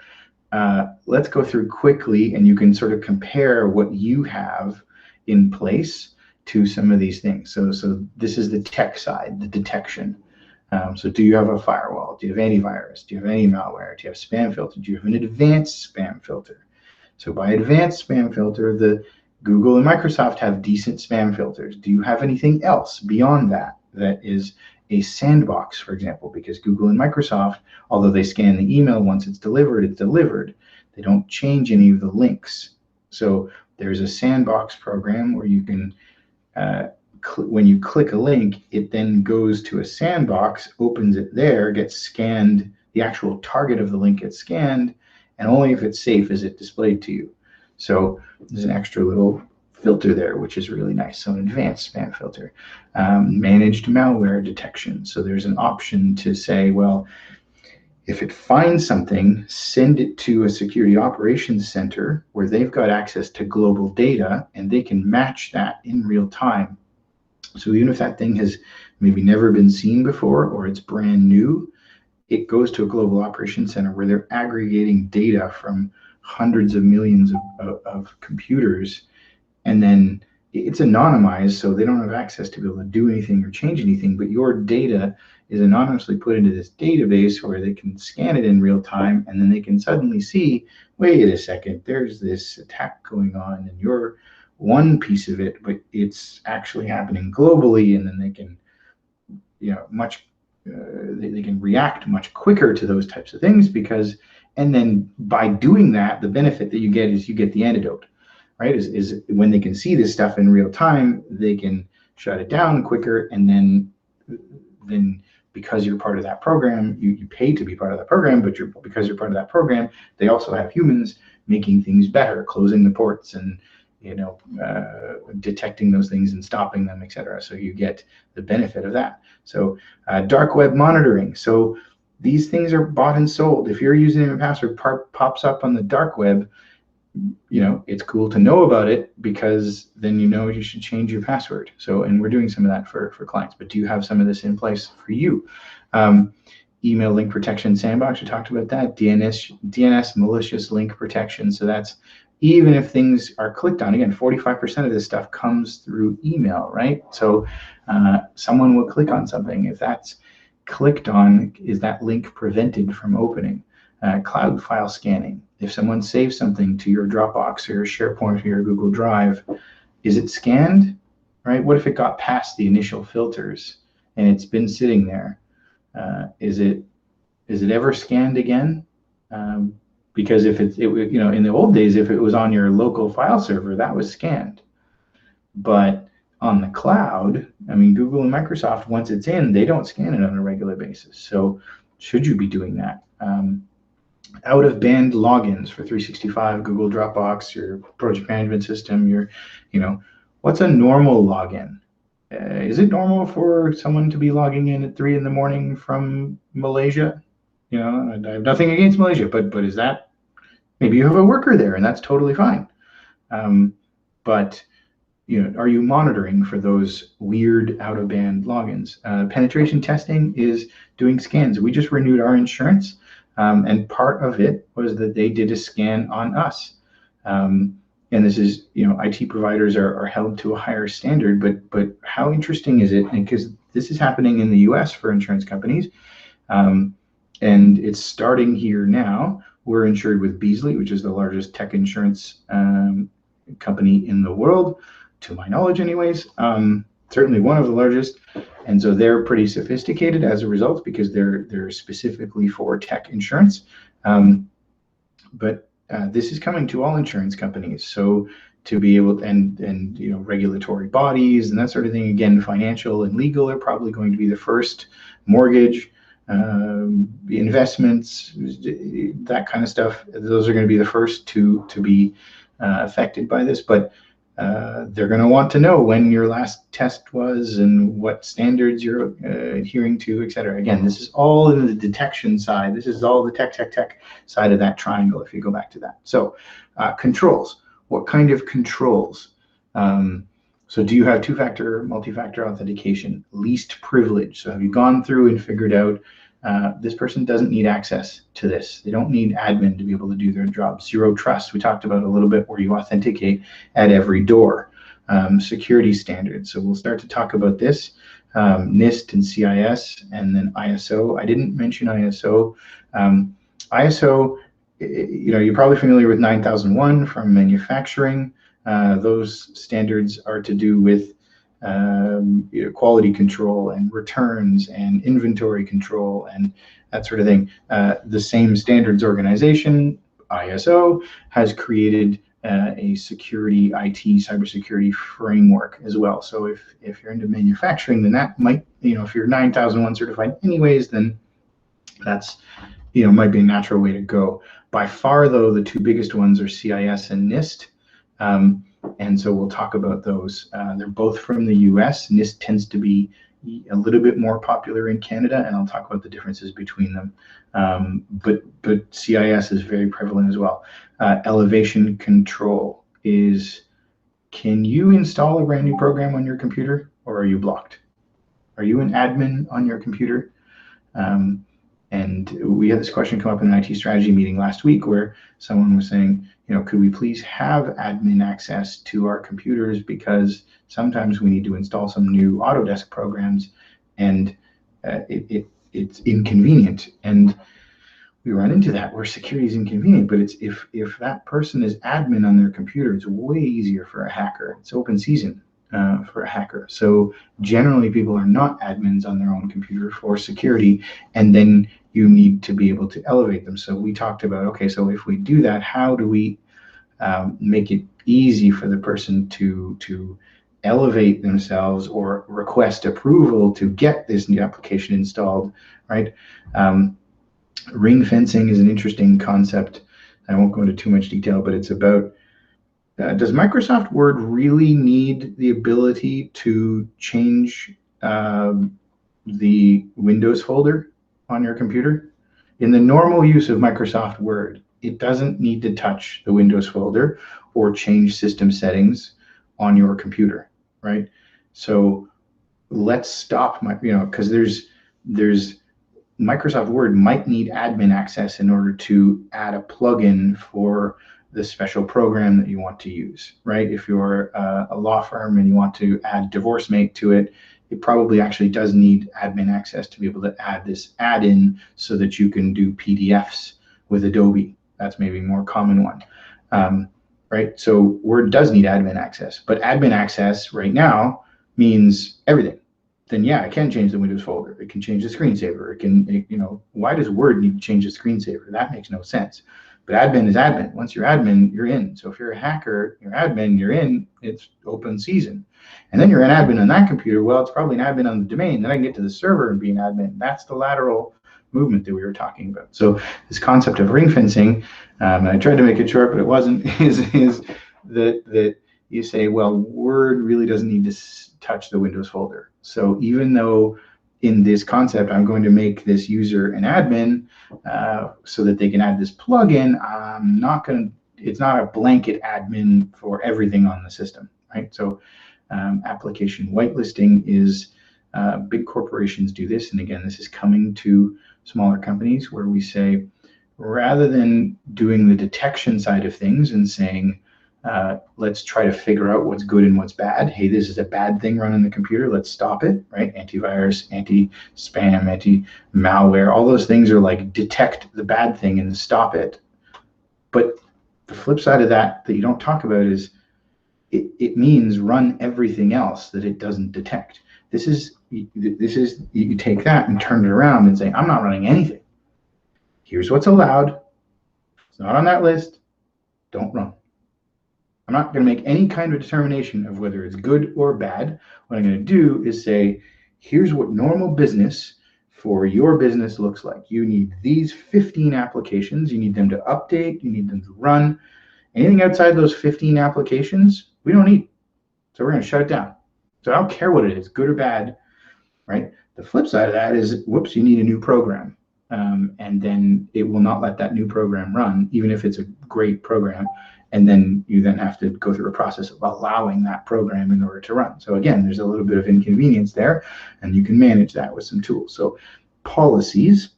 let's go through quickly, and you can sort of compare what you have in place to some of these things. So this is the tech side, the detection. So do you have a firewall? Do you have antivirus? Do you have any malware? Do you have spam filter? Do you have an advanced spam filter? So by advanced spam filter, the Google and Microsoft have decent spam filters. Do you have anything else beyond that is a sandbox, for example? Because Google and Microsoft, although they scan the email once it's delivered, They don't change any of the links. So there's a sandbox program where you can, when you click a link, it then goes to a sandbox, opens it there, gets scanned, the actual target of the link gets scanned, and only if it's safe is it displayed to you. So there's an extra little filter there, which is really nice. So an advanced spam filter, managed malware detection. So there's an option to say, well, if it finds something, send it to a security operations center where they've got access to global data and they can match that in real time. So even if that thing has maybe never been seen before or it's brand new, it goes to a global operations center where they're aggregating data from hundreds of millions of computers, and then it's anonymized, so they don't have access to be able to do anything or change anything, but your data is anonymously put into this database where they can scan it in real time, and then they can suddenly see, wait a second, there's this attack going on, and you're one piece of it, but it's actually happening globally, and then they can, they can react much quicker to those types of things and then by doing that, the benefit that you get is you get the antidote, right? Is when they can see this stuff in real time, they can shut it down quicker, and then because you're part of that program, you pay to be part of that program, but because you're part of that program, they also have humans making things better, closing the ports and detecting those things and stopping them, etc. So you get the benefit of that. So dark web monitoring. So these things are bought and sold. If your username and password pops up on the dark web, it's cool to know about it, because then you should change your password. So, and we're doing some of that for clients. But do you have some of this in place for you? Email link protection sandbox, we talked about that. DNS malicious link protection. So that's even if things are clicked on. Again, 45% of this stuff comes through email, right? So someone will click on something. If that's clicked on, is that link prevented from opening? Cloud file scanning. If someone saves something to your Dropbox or your SharePoint or your Google Drive, is it scanned, right? What if it got past the initial filters and it's been sitting there? Is it ever scanned again? Because if in the old days, if it was on your local file server, that was scanned. But on the cloud, Google and Microsoft, once it's in, they don't scan it on a regular basis. So should you be doing that? Out of band logins for 365, Google Dropbox, your project management system, what's a normal login? Is it normal for someone to be logging in at 3 a.m. from Malaysia? I have nothing against Malaysia, but is that, maybe you have a worker there and that's totally fine. But are you monitoring for those weird out-of-band logins? Penetration testing is doing scans. We just renewed our insurance, and part of it was that they did a scan on us. And this is, IT providers are held to a higher standard, but how interesting is it? Because this is happening in the US for insurance companies, and it's starting here now. We're insured with Beasley, which is the largest tech insurance company in the world, to my knowledge anyways, certainly one of the largest. And so they're pretty sophisticated as a result, because they're specifically for tech insurance. But this is coming to all insurance companies. So to be able to, and regulatory bodies and that sort of thing, again, financial and legal are probably going to be the first. Mortgage, investments, that kind of stuff, those are going to be the first to be affected by this. But they're going to want to know when your last test was and what standards you're adhering to, et cetera. Again, this is all in the detection side. This is all the tech side of that triangle, if you go back to that. So controls. What kind of controls? So do you have two-factor, multi-factor authentication, least privilege? So have you gone through and figured out this person doesn't need access to this. They don't need admin to be able to do their job. Zero trust, we talked about a little bit, where you authenticate at every door. Security standards. So we'll start to talk about this. NIST and CIS, and then ISO. I didn't mention ISO. ISO, you're probably familiar with 9001 from manufacturing. Those standards are to do with quality control and returns and inventory control and that sort of thing. The same standards organization, ISO, has created a security, IT, cybersecurity framework as well. So if you're into manufacturing, then that might, if you're 9001 certified anyways, then that's, might be a natural way to go. By far, though, the two biggest ones are CIS and NIST. And so we'll talk about those. They're both from the US. NIST tends to be a little bit more popular in Canada, and I'll talk about the differences between them. But CIS is very prevalent as well. Elevation control is, can you install a brand new program on your computer, or are you blocked? Are you an admin on your computer? And we had this question come up in an IT strategy meeting last week where someone was saying, could we please have admin access to our computers, because sometimes we need to install some new Autodesk programs and it's inconvenient. And we run into that where security is inconvenient, but it's if that person is admin on their computer, it's way easier for a hacker. It's open season for a hacker. So generally people are not admins on their own computer for security, and then you need to be able to elevate them. So we talked about, okay, so if we do that, how do we make it easy for the person to elevate themselves or request approval to get this new application installed, right? Ring fencing is an interesting concept. I won't go into too much detail, but it's about, does Microsoft Word really need the ability to change the Windows folder on your computer? In the normal use of Microsoft Word, it doesn't need to touch the Windows folder or change system settings on your computer, right? So let's stop because there's Microsoft Word might need admin access in order to add a plugin for the special program that you want to use, right? If you're a law firm and you want to add DivorceMate to it, it probably actually does need admin access to be able to add this add-in so that you can do PDFs with Adobe. That's maybe a more common one, right? So Word does need admin access, but admin access right now means everything. Then yeah, it can change the Windows folder. It can change the screensaver. Why does Word need to change the screensaver? That makes no sense. But admin is admin. Once you're admin, you're in. So if you're a hacker, you're admin, you're in, it's open season. And then you're an admin on that computer. Well, it's probably an admin on the domain. Then I can get to the server and be an admin. That's the lateral movement that we were talking about. So this concept of ring fencing, and I tried to make it short, but it wasn't, is that you say, well, Word really doesn't need to touch the Windows folder. So even though in this concept, I'm going to make this user an admin so that they can add this plugin, it's not a blanket admin for everything on the system, right? So application whitelisting is, big corporations do this. And again, this is coming to smaller companies where we say, rather than doing the detection side of things and saying, let's try to figure out what's good and what's bad. Hey, this is a bad thing running the computer. Let's stop it, right? Antivirus, anti-spam, anti-malware, all those things are like detect the bad thing and stop it. But the flip side of that you don't talk about is it means run everything else that it doesn't detect. This is you take that and turn it around and say, I'm not running anything. Here's what's allowed. It's not on that list. Don't run. I'm not going to make any kind of determination of whether it's good or bad. What I'm going to do is say, here's what normal business for your business looks like. You need these 15 applications. You need them to update. You need them to run. Anything outside those 15 applications, we don't need. So we're going to shut it down. So I don't care what it is, good or bad, right? The flip side of that is, whoops, you need a new program. And then it will not let that new program run, even if it's a great program. And then you then have to go through a process of allowing that program in order to run. So again, there's a little bit of inconvenience there, and you can manage that with some tools. So policies,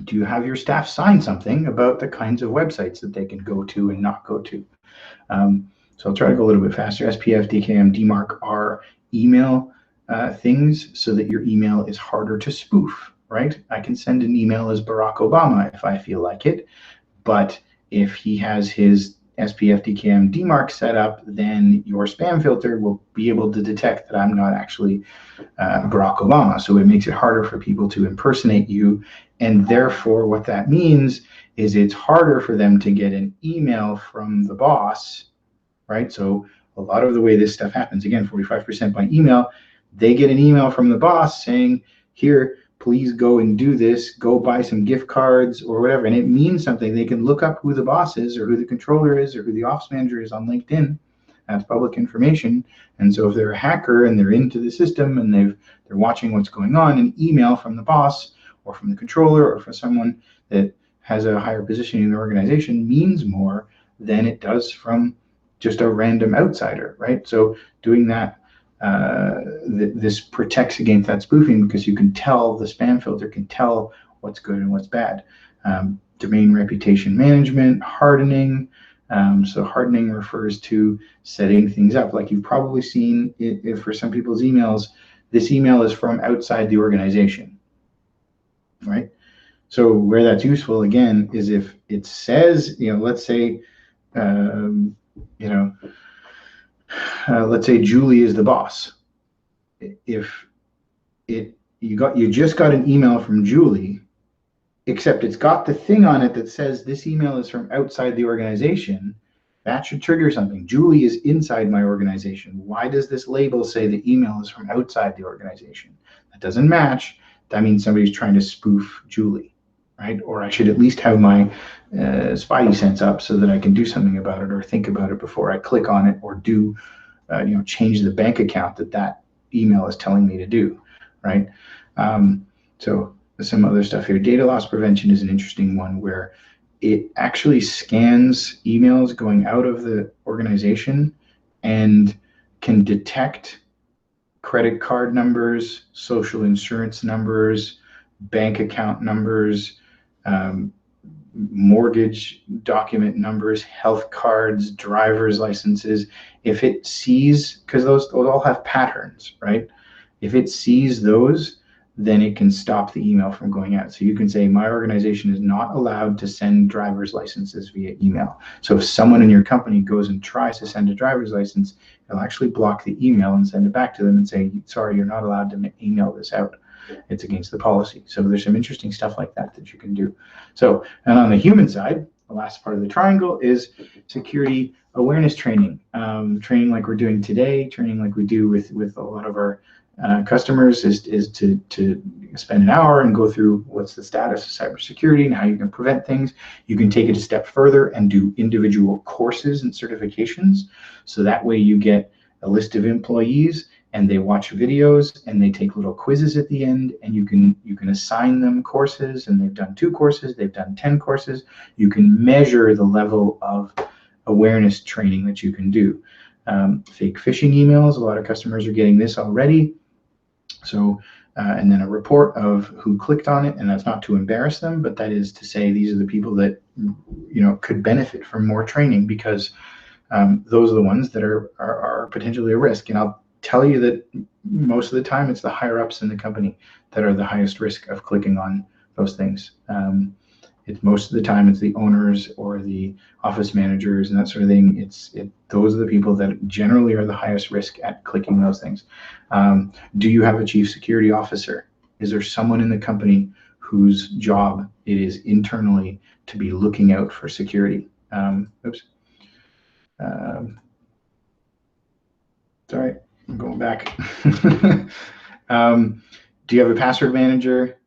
do you have your staff sign something about the kinds of websites that they can go to and not go to? So I'll try to go a little bit faster. SPF, DKIM, DMARC are email things so that your email is harder to spoof, right? I can send an email as Barack Obama if I feel like it, but if he has his SPF, DKIM, DMARC set up, then your spam filter will be able to detect that I'm not actually Barack Obama. So it makes it harder for people to impersonate you. And therefore, what that means is it's harder for them to get an email from the boss, right? So a lot of the way this stuff happens, again, 45% by email, they get an email from the boss saying, here, please go and do this, go buy some gift cards or whatever. And it means something. They can look up who the boss is or who the controller is or who the ops manager is on LinkedIn. That's public information. And so if they're a hacker and they're into the system and they're watching what's going on, an email from the boss or from the controller or from someone that has a higher position in the organization means more than it does from just a random outsider, right? So doing that, this protects against that spoofing, because you can tell, the spam filter can tell what's good and what's bad. Domain reputation management, hardening. So hardening refers to setting things up. Like you've probably seen if for some people's emails, this email is from outside the organization, right? So where that's useful, again, is if it says, let's say, let's say Julie is the boss. If you just got an email from Julie, except it's got the thing on it that says this email is from outside the organization, that should trigger something. Julie is inside my organization. Why does this label say the email is from outside the organization? That doesn't match. That means somebody's trying to spoof Julie, right? Or I should at least have my spidey sense up so that I can do something about it or think about it before I click on it, or do, change the bank account that email is telling me to do, right? So some other stuff here. Data loss prevention is an interesting one, where it actually scans emails going out of the organization and can detect credit card numbers, social insurance numbers, bank account numbers, mortgage document numbers, health cards, driver's licenses. If it sees, because those all have patterns, right? If it sees those, then it can stop the email from going out. So you can say, my organization is not allowed to send driver's licenses via email. So if someone in your company goes and tries to send a driver's license, it'll actually block the email and send it back to them and say, sorry, you're not allowed to email this out. It's against the policy. So there's some interesting stuff like that you can do. So, and on the human side, the last part of the triangle is security awareness training. Training like we're doing today, training like we do with a lot of our customers is to spend an hour and go through what's the status of cybersecurity and how you can prevent things. You can take it a step further and do individual courses and certifications. So that way you get a list of employees and they watch videos and they take little quizzes at the end, and you can assign them courses, and they've done 2 courses, they've done 10 courses. You can measure the level of awareness training that you can do. Fake phishing emails, a lot of customers are getting this already. So, and then a report of who clicked on it, and that's not to embarrass them, but that is to say these are the people that could benefit from more training, because those are the ones that are potentially a risk. And I'll tell you that most of the time it's the higher ups in the company that are the highest risk of clicking on those things. It's most of the time it's the owners or the office managers and that sort of thing. Those are the people that generally are the highest risk at clicking those things. Do you have a chief security officer? Is there someone in the company whose job it is internally to be looking out for security? Sorry, I'm going back. Do you have a password manager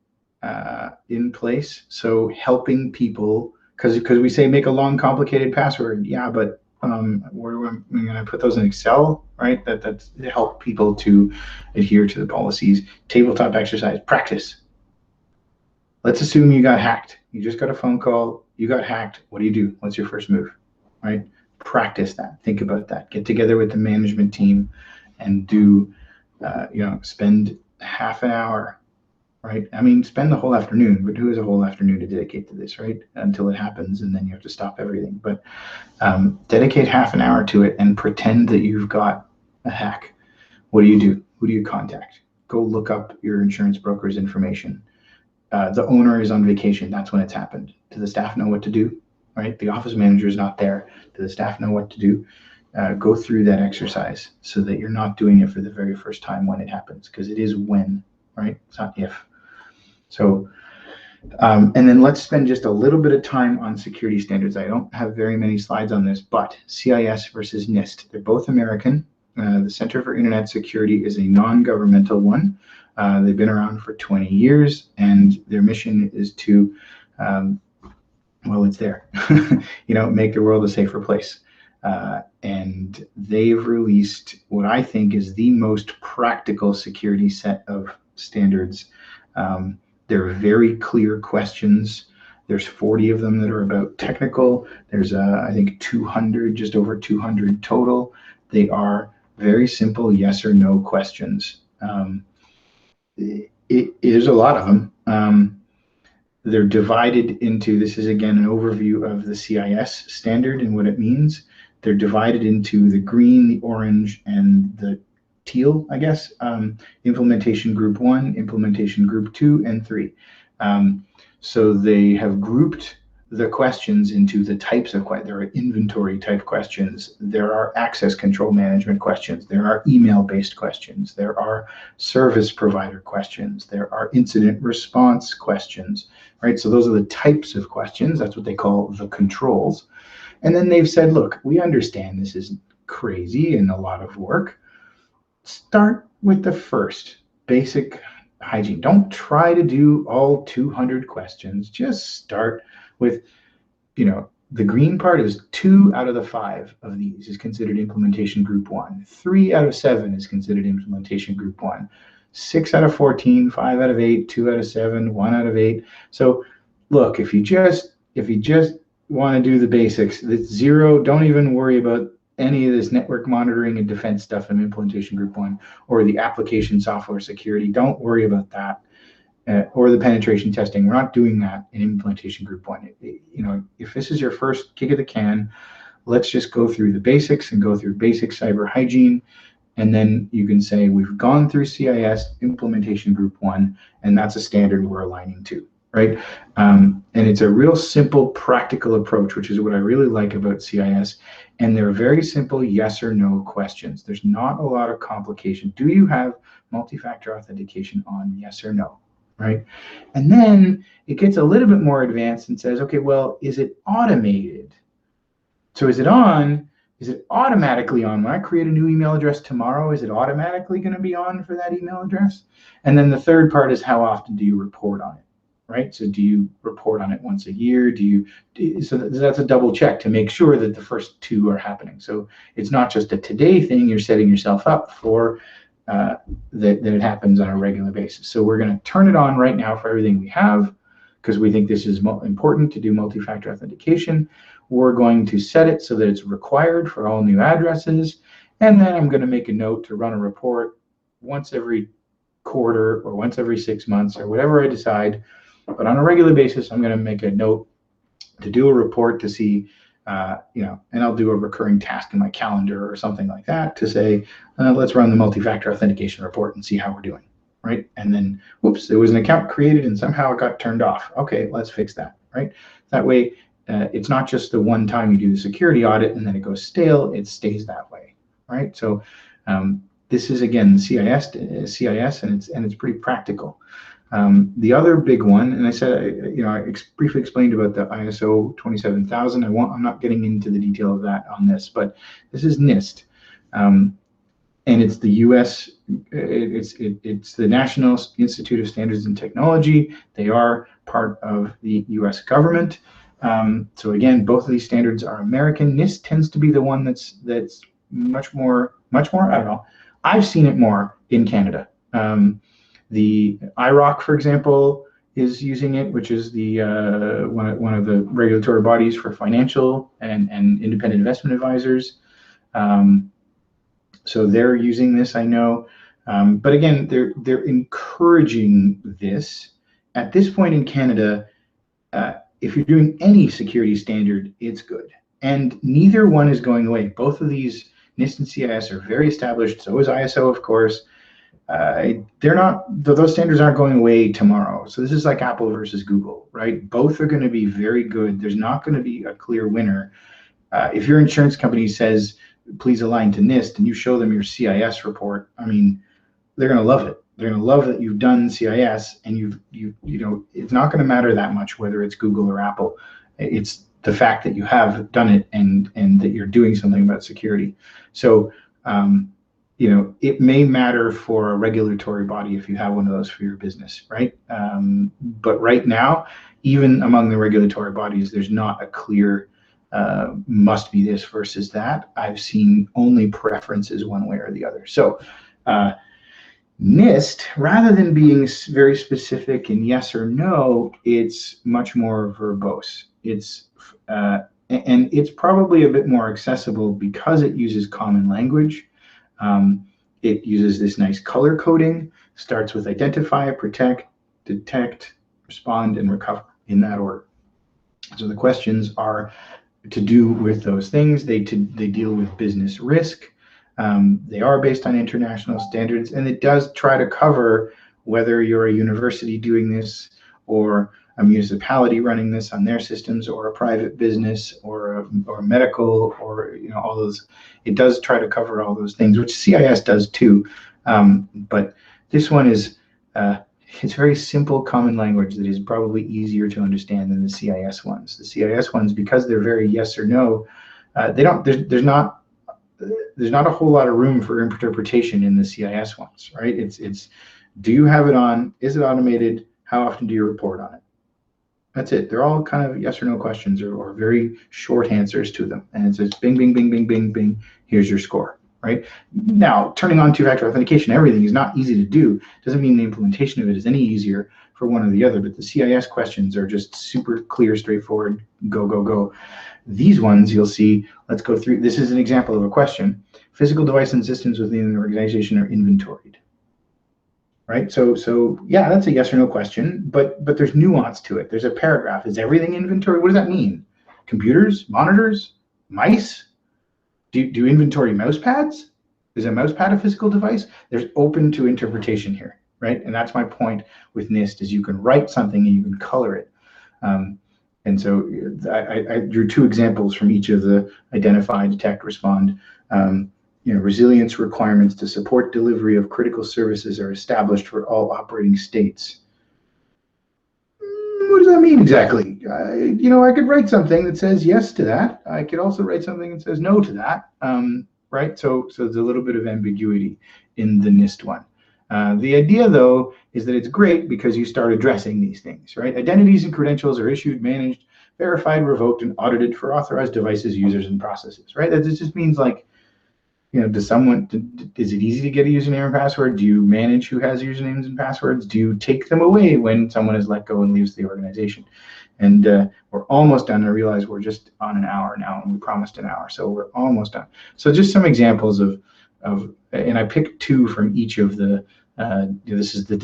in place? So helping people, because we say make a long, complicated password. Yeah, but where am I going to put those in Excel, right? That's to help people to adhere to the policies. Tabletop exercise, practice. Let's assume you got hacked. You just got a phone call. You got hacked. What do? What's your first move, right? Practice that. Think about that. Get together with the management team and do, spend half an hour, right? I mean, spend the whole afternoon, but who has a whole afternoon to dedicate to this, right? Until it happens, and then you have to stop everything. But dedicate half an hour to it and pretend that you've got a hack. What do? Who do you contact? Go look up your insurance broker's information. The owner is on vacation. That's when it's happened. Do the staff know what to do? Right? The office manager is not there. Do the staff know what to do? Go through that exercise so that you're not doing it for the very first time when it happens, because it is when, right? It's not if. So, and then let's spend just a little bit of time on security standards. I don't have very many slides on this, but CIS versus NIST, they're both American. The Center for Internet Security is a non-governmental one. They've been around for 20 years, and their mission is to, well, it's there, make the world a safer place. And they've released what I think is the most practical security set of standards. They're very clear questions. There's 40 of them that are about technical. There's, I think, 200, just over 200 total. They are very simple yes or no questions. It is a lot of them. They're divided into, this is again an overview of the CIS standard and what it means. They're divided into the green, the orange, and the teal, I guess. Implementation group 1, implementation group 2, and 3. So they have grouped the questions into the types of questions. There are inventory type questions. There are access control management questions. There are email-based questions. There are service provider questions. There are incident response questions, right? So those are the types of questions. That's what they call the controls. And then they've said, look, we understand this is crazy and a lot of work. Start with the first, basic hygiene. Don't try to do all 200 questions. Just start with, the green part is 2 out of the 5 of these is considered implementation group 1. 3 out of 7 is considered implementation group 1. 6 out of 14, 5 out of 8, 2 out of 7, 1 out of 8. So look, if you just want to do the basics, it's 0, don't even worry about any of this network monitoring and defense stuff in implementation group 1, or the application software security. Don't worry about that. Or the penetration testing. We're not doing that in implementation group 1. If this is your first kick of the can, let's just go through the basics and go through basic cyber hygiene. And then you can say, we've gone through CIS implementation group 1, and that's a standard we're aligning to, right? And it's a real simple, practical approach, which is what I really like about CIS. And they're very simple yes or no questions. There's not a lot of complication. Do you have multi-factor authentication on, yes or no? Right? And then it gets a little bit more advanced and says, okay, well, is it automated? So is it on? Is it automatically on? When I create a new email address tomorrow, is it automatically going to be on for that email address? And then the third part is, how often do you report on it? Right? So do you report on it once a year? So that's a double check to make sure that the first 2 are happening. So it's not just a today thing, you're setting yourself up for that it happens on a regular basis. So we're going to turn it on right now for everything we have, because we think this is important to do multi-factor authentication. We're going to set it so that it's required for all new addresses. And then I'm going to make a note to run a report once every quarter or once every 6 months or whatever I decide. But on a regular basis, I'm going to make a note to do a report to see, and I'll do a recurring task in my calendar or something like that to say, let's run the multi-factor authentication report and see how we're doing, right? And then, whoops, there was an account created and somehow it got turned off. Okay, let's fix that, right? That way, it's not just the one time you do the security audit and then it goes stale, it stays that way, right? So this is, again, CIS, and it's pretty practical. The other big one, and I said, I briefly explained about the ISO 27000. I'm not getting into the detail of that on this, but this is NIST, and it's the U.S. It's the National Institute of Standards and Technology. They are part of the U.S. government. So again, both of these standards are American. NIST tends to be the one that's much more. I don't know. I've seen it more in Canada. The IROC, for example, is using it, which is the one of the regulatory bodies for financial and independent investment advisors. So they're using this, I know. But again, they're encouraging this. At this point in Canada, if you're doing any security standard, it's good. And neither one is going away. Both of these, NIST and CIS, are very established. So is ISO, of course. Those standards aren't going away tomorrow. So this is like Apple versus Google, right? Both are going to be very good. There's not going to be a clear winner. If your insurance company says, please align to NIST, and you show them your CIS report, I mean, they're going to love it. They're going to love that you've done CIS, and it's not going to matter that much whether it's Google or Apple. It's the fact that you have done it and that you're doing something about security. So, it may matter for a regulatory body if you have one of those for your business, right? But right now, even among the regulatory bodies, there's not a clear must be this versus that. I've seen only preferences one way or the other. So NIST, rather than being very specific in yes or no, it's much more verbose. And it's probably a bit more accessible because it uses common language. It uses this nice color coding, starts with identify, protect, detect, respond, and recover in that order. So the questions are to do with those things. They deal with business risk. They are based on international standards, and it does try to cover whether you're a university doing this or a municipality running this on their systems, or a private business, or medical, or all those. It does try to cover all those things, which CIS does too. But this one is it's very simple common language that is probably easier to understand than the CIS ones. The CIS ones, because they're very yes or no, they don't. There's not a whole lot of room for interpretation in the CIS ones, right? It's do you have it on? Is it automated? How often do you report on it? That's it. They're all kind of yes or no questions, or very short answers to them. And it says bing, bing, bing, bing, bing, bing. Here's your score, right? Now, turning on two-factor authentication, everything is not easy to do. Doesn't mean the implementation of it is any easier for one or the other, but the CIS questions are just super clear, straightforward, go, go, go. These ones you'll see, let's go through. This is an example of a question. Physical device and systems within the organization are inventoried. Right, so yeah, that's a yes or no question, but there's nuance to it. There's a paragraph. Is everything inventory? What does that mean? Computers, monitors, mice? Do inventory mouse pads? Is a mouse pad a physical device? There's open to interpretation here, right? And that's my point with NIST, is you can write something and you can color it. And so I drew two examples from each of the identify, detect, respond. Resilience requirements to support delivery of critical services are established for all operating states. What does that mean exactly? I could write something that says yes to that. I could also write something that says no to that, right? So there's a little bit of ambiguity in the NIST one. The idea, though, is that it's great because you start addressing these things, right? Identities and credentials are issued, managed, verified, revoked, and audited for authorized devices, users, and processes, right? That just means, like, is it easy to get a username and password? Do you manage who has usernames and passwords? Do you take them away when someone is let go and leaves the organization? And we're almost done. I realize we're just on an hour now, and we promised an hour, so we're almost done. So just some examples of and I picked two from each of the, this is the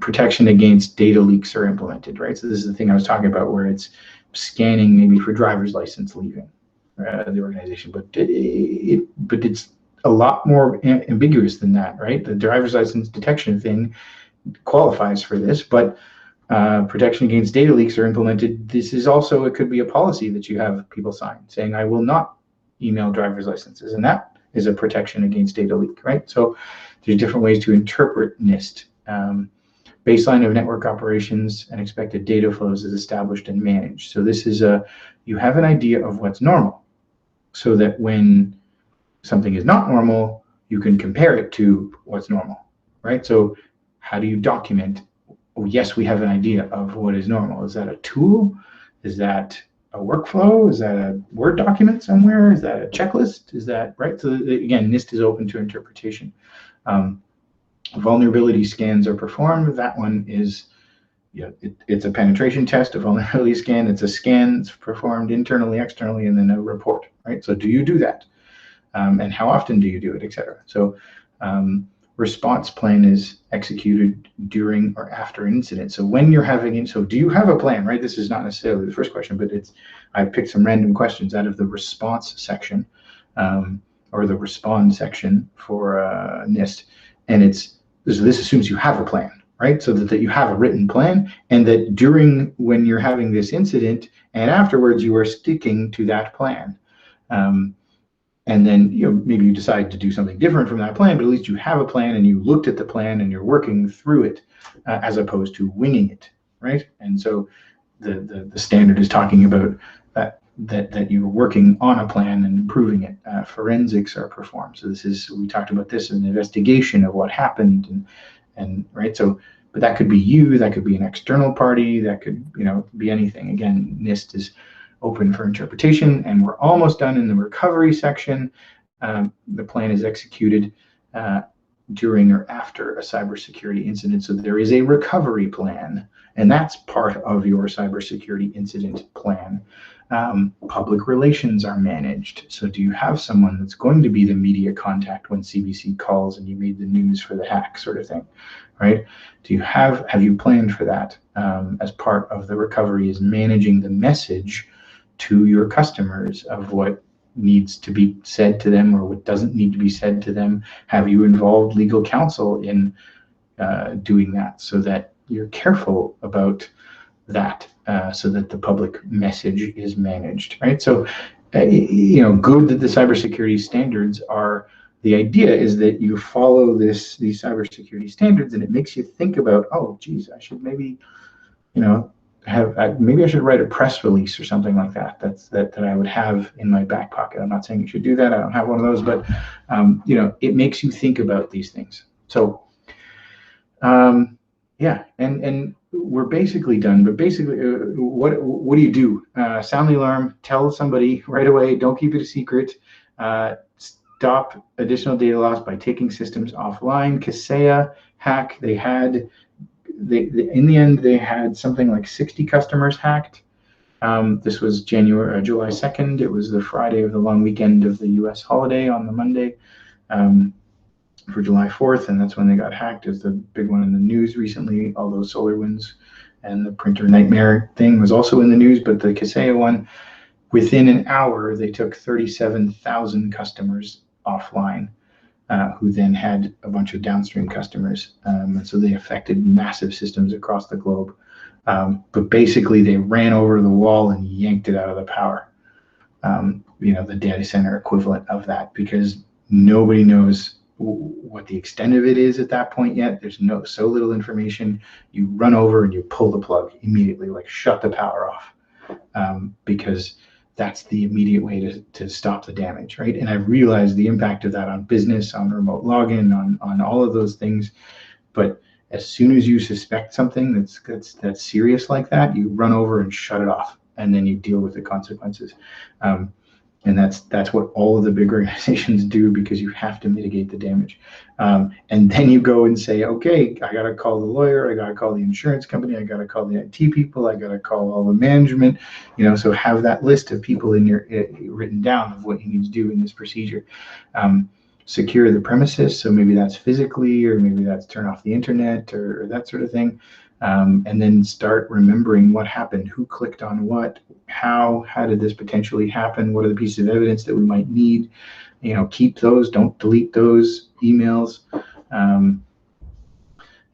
protection against data leaks are implemented, right? So this is the thing I was talking about, where it's scanning maybe for driver's license leaving the organization, but it's a lot more ambiguous than that, right? The driver's license detection thing qualifies for this, but protection against data leaks are implemented. This is also, it could be a policy that you have people sign saying, I will not email driver's licenses, and that is a protection against data leak, right? So there's different ways to interpret NIST. Baseline of network operations and expected data flows is established and managed. So this is you have an idea of what's normal, so that when something is not normal, you can compare it to what's normal, right? So how do you document? Oh, yes, we have an idea of what is normal. Is that a tool? Is that a workflow? Is that a Word document somewhere? Is that a checklist? Is that, right? So again, NIST is open to interpretation. Vulnerability scans are performed. That one is, it's a penetration test, a vulnerability scan. It's a scan. It's performed internally, externally, and then a report, right? So do you do that? And how often do you do it, et cetera? So response plan is executed during or after an incident. So when you're having, so do you have a plan, right? This is not necessarily the first question, but I picked some random questions out of the response section, or the respond section for NIST. And this assumes you have a plan, right? So that you have a written plan, and that when you're having this incident and afterwards, you are sticking to that plan. And then maybe you decide to do something different from that plan, but at least you have a plan and you looked at the plan and you're working through it, as opposed to winging it, right? And so the standard is talking about that you're working on a plan and improving it. Forensics are performed. So we talked about this as an investigation of what happened, and right. So, but that could be you, that could be an external party, that could be anything. Again, NIST is open for interpretation, and we're almost done in the recovery section. The plan is executed during or after a cybersecurity incident. So there is a recovery plan, and that's part of your cybersecurity incident plan. Public relations are managed. So do you have someone that's going to be the media contact when CBC calls and you made the news for the hack sort of thing, right? Have you planned for that? As part of the recovery is managing the message to your customers of what needs to be said to them or what doesn't need to be said to them. Have you involved legal counsel in doing that so that you're careful about that, so that the public message is managed, right? So, good that the cybersecurity standards are, the idea is that you follow these cybersecurity standards, and it makes you think about, oh, geez, I should maybe, maybe I should write a press release or something like that. That I would have in my back pocket. I'm not saying you should do that. I don't have one of those, but it makes you think about these things. So, yeah, and we're basically done. But basically, what do you do? Sound the alarm. Tell somebody right away. Don't keep it a secret. Stop additional data loss by taking systems offline. Kaseya hack. In the end, they had something like 60 customers hacked. This was July 2nd. It was the Friday of the long weekend of the U.S. holiday on the Monday for July 4th, and that's when they got hacked. Is the big one in the news recently. All those SolarWinds and the printer nightmare thing was also in the news, but the Kaseya one, within an hour, they took 37,000 customers offline. Who then had a bunch of downstream customers. And so they affected massive systems across the globe. But basically, they ran over the wall and yanked it out of the power, the data center equivalent of that, because nobody knows what the extent of it is at that point yet. There's so little information. You run over and you pull the plug immediately, like shut the power off, because that's the immediate way to stop the damage, right? And I've realized the impact of that on business, on remote login, on all of those things. But as soon as you suspect something that's serious like that, you run over and shut it off, and then you deal with the consequences. And that's what all of the big organizations do, because you have to mitigate the damage. And then you go and say, okay, I got to call the lawyer, I got to call the insurance company, I got to call the IT people, I got to call all the management. So have that list of people in your written down of what you need to do in this procedure. Secure the premises, so maybe that's physically, or maybe that's turn off the internet, or that sort of thing. And then start remembering what happened, who clicked on what, how did this potentially happen, what are the pieces of evidence that we might need. Keep those, don't delete those emails. And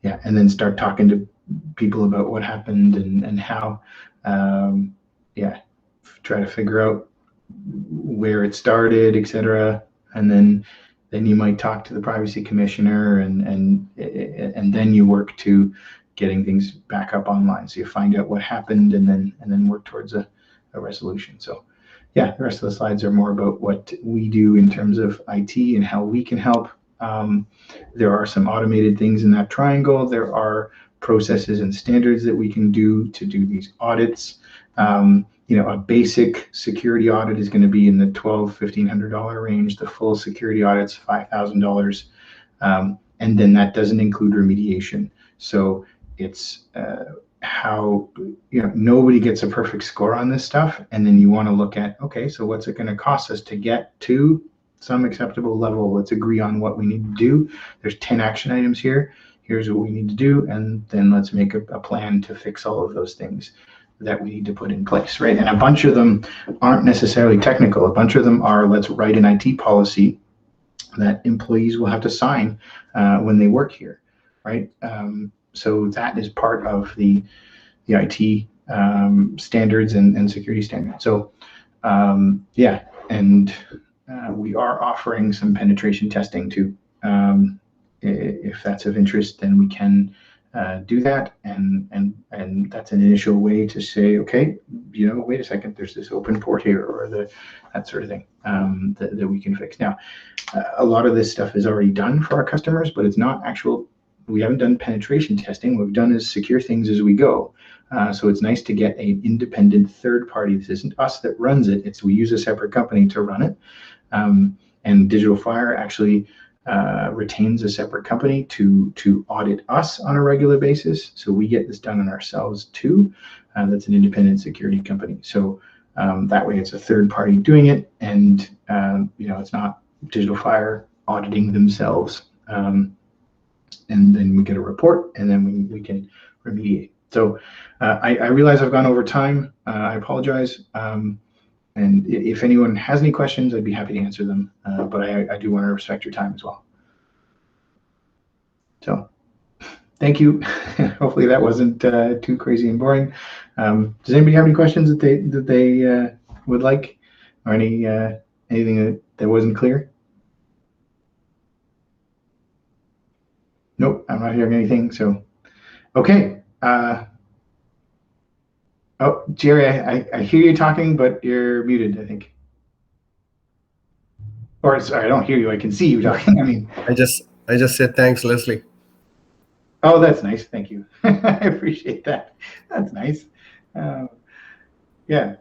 then start talking to people about what happened and how. Try to figure out where it started, etc. And then you might talk to the privacy commissioner, and then you work to getting things back up online. So you find out what happened, and then work towards a resolution. So the rest of the slides are more about what we do in terms of IT and how we can help. There are some automated things in that triangle. There are processes and standards that we can do to do these audits. A basic security audit is going to be in the $1,200–1,500 range. The full security audit's $5,000, and then that doesn't include remediation. So it's how nobody gets a perfect score on this stuff, and then you want to look at, okay, so what's it going to cost us to get to some acceptable level? Let's agree on what we need to do. There's 10 action items here. Here's what we need to do, and then let's make a plan to fix all of those things that we need to put in place, right? And a bunch of them aren't necessarily technical. A bunch of them are, let's write an IT policy that employees will have to sign when they work here, right? So that is part of the IT standards and security standards. So we are offering some penetration testing too. If that's of interest, then we can do that, and that's an initial way to say, okay, wait a second, there's this open port here, or that sort of thing that we can fix. Now, a lot of this stuff is already done for our customers, but it's not actual we haven't done penetration testing. What we've done is secure things as we go. So it's nice to get an independent third party. This isn't us that runs it. We use a separate company to run it. And Digital Fire actually retains a separate company to audit us on a regular basis. So we get this done on ourselves too. That's an independent security company. So that way it's a third party doing it, and it's not Digital Fire auditing themselves. And then we get a report, and then we can remediate. So I realize I've gone over time. I apologize. And if anyone has any questions, I'd be happy to answer them. But I do want to respect your time as well. So thank you. Hopefully that wasn't too crazy and boring. Does anybody have any questions that they would like, or anything that wasn't clear? Nope, I'm not hearing anything. So, okay. Oh, Jerry, I hear you talking, but you're muted, I think. Or sorry, I don't hear you. I can see you talking. I mean, I just said thanks, Leslie. Oh, that's nice. Thank you. I appreciate that. That's nice. Yeah.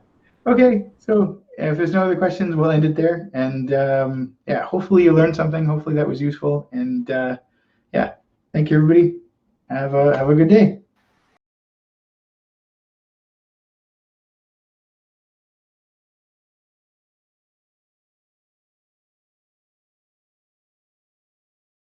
Okay. So if there's no other questions, we'll end it there. And yeah, hopefully you learned something. Hopefully that was useful. And yeah, thank you, everybody. Have a good day.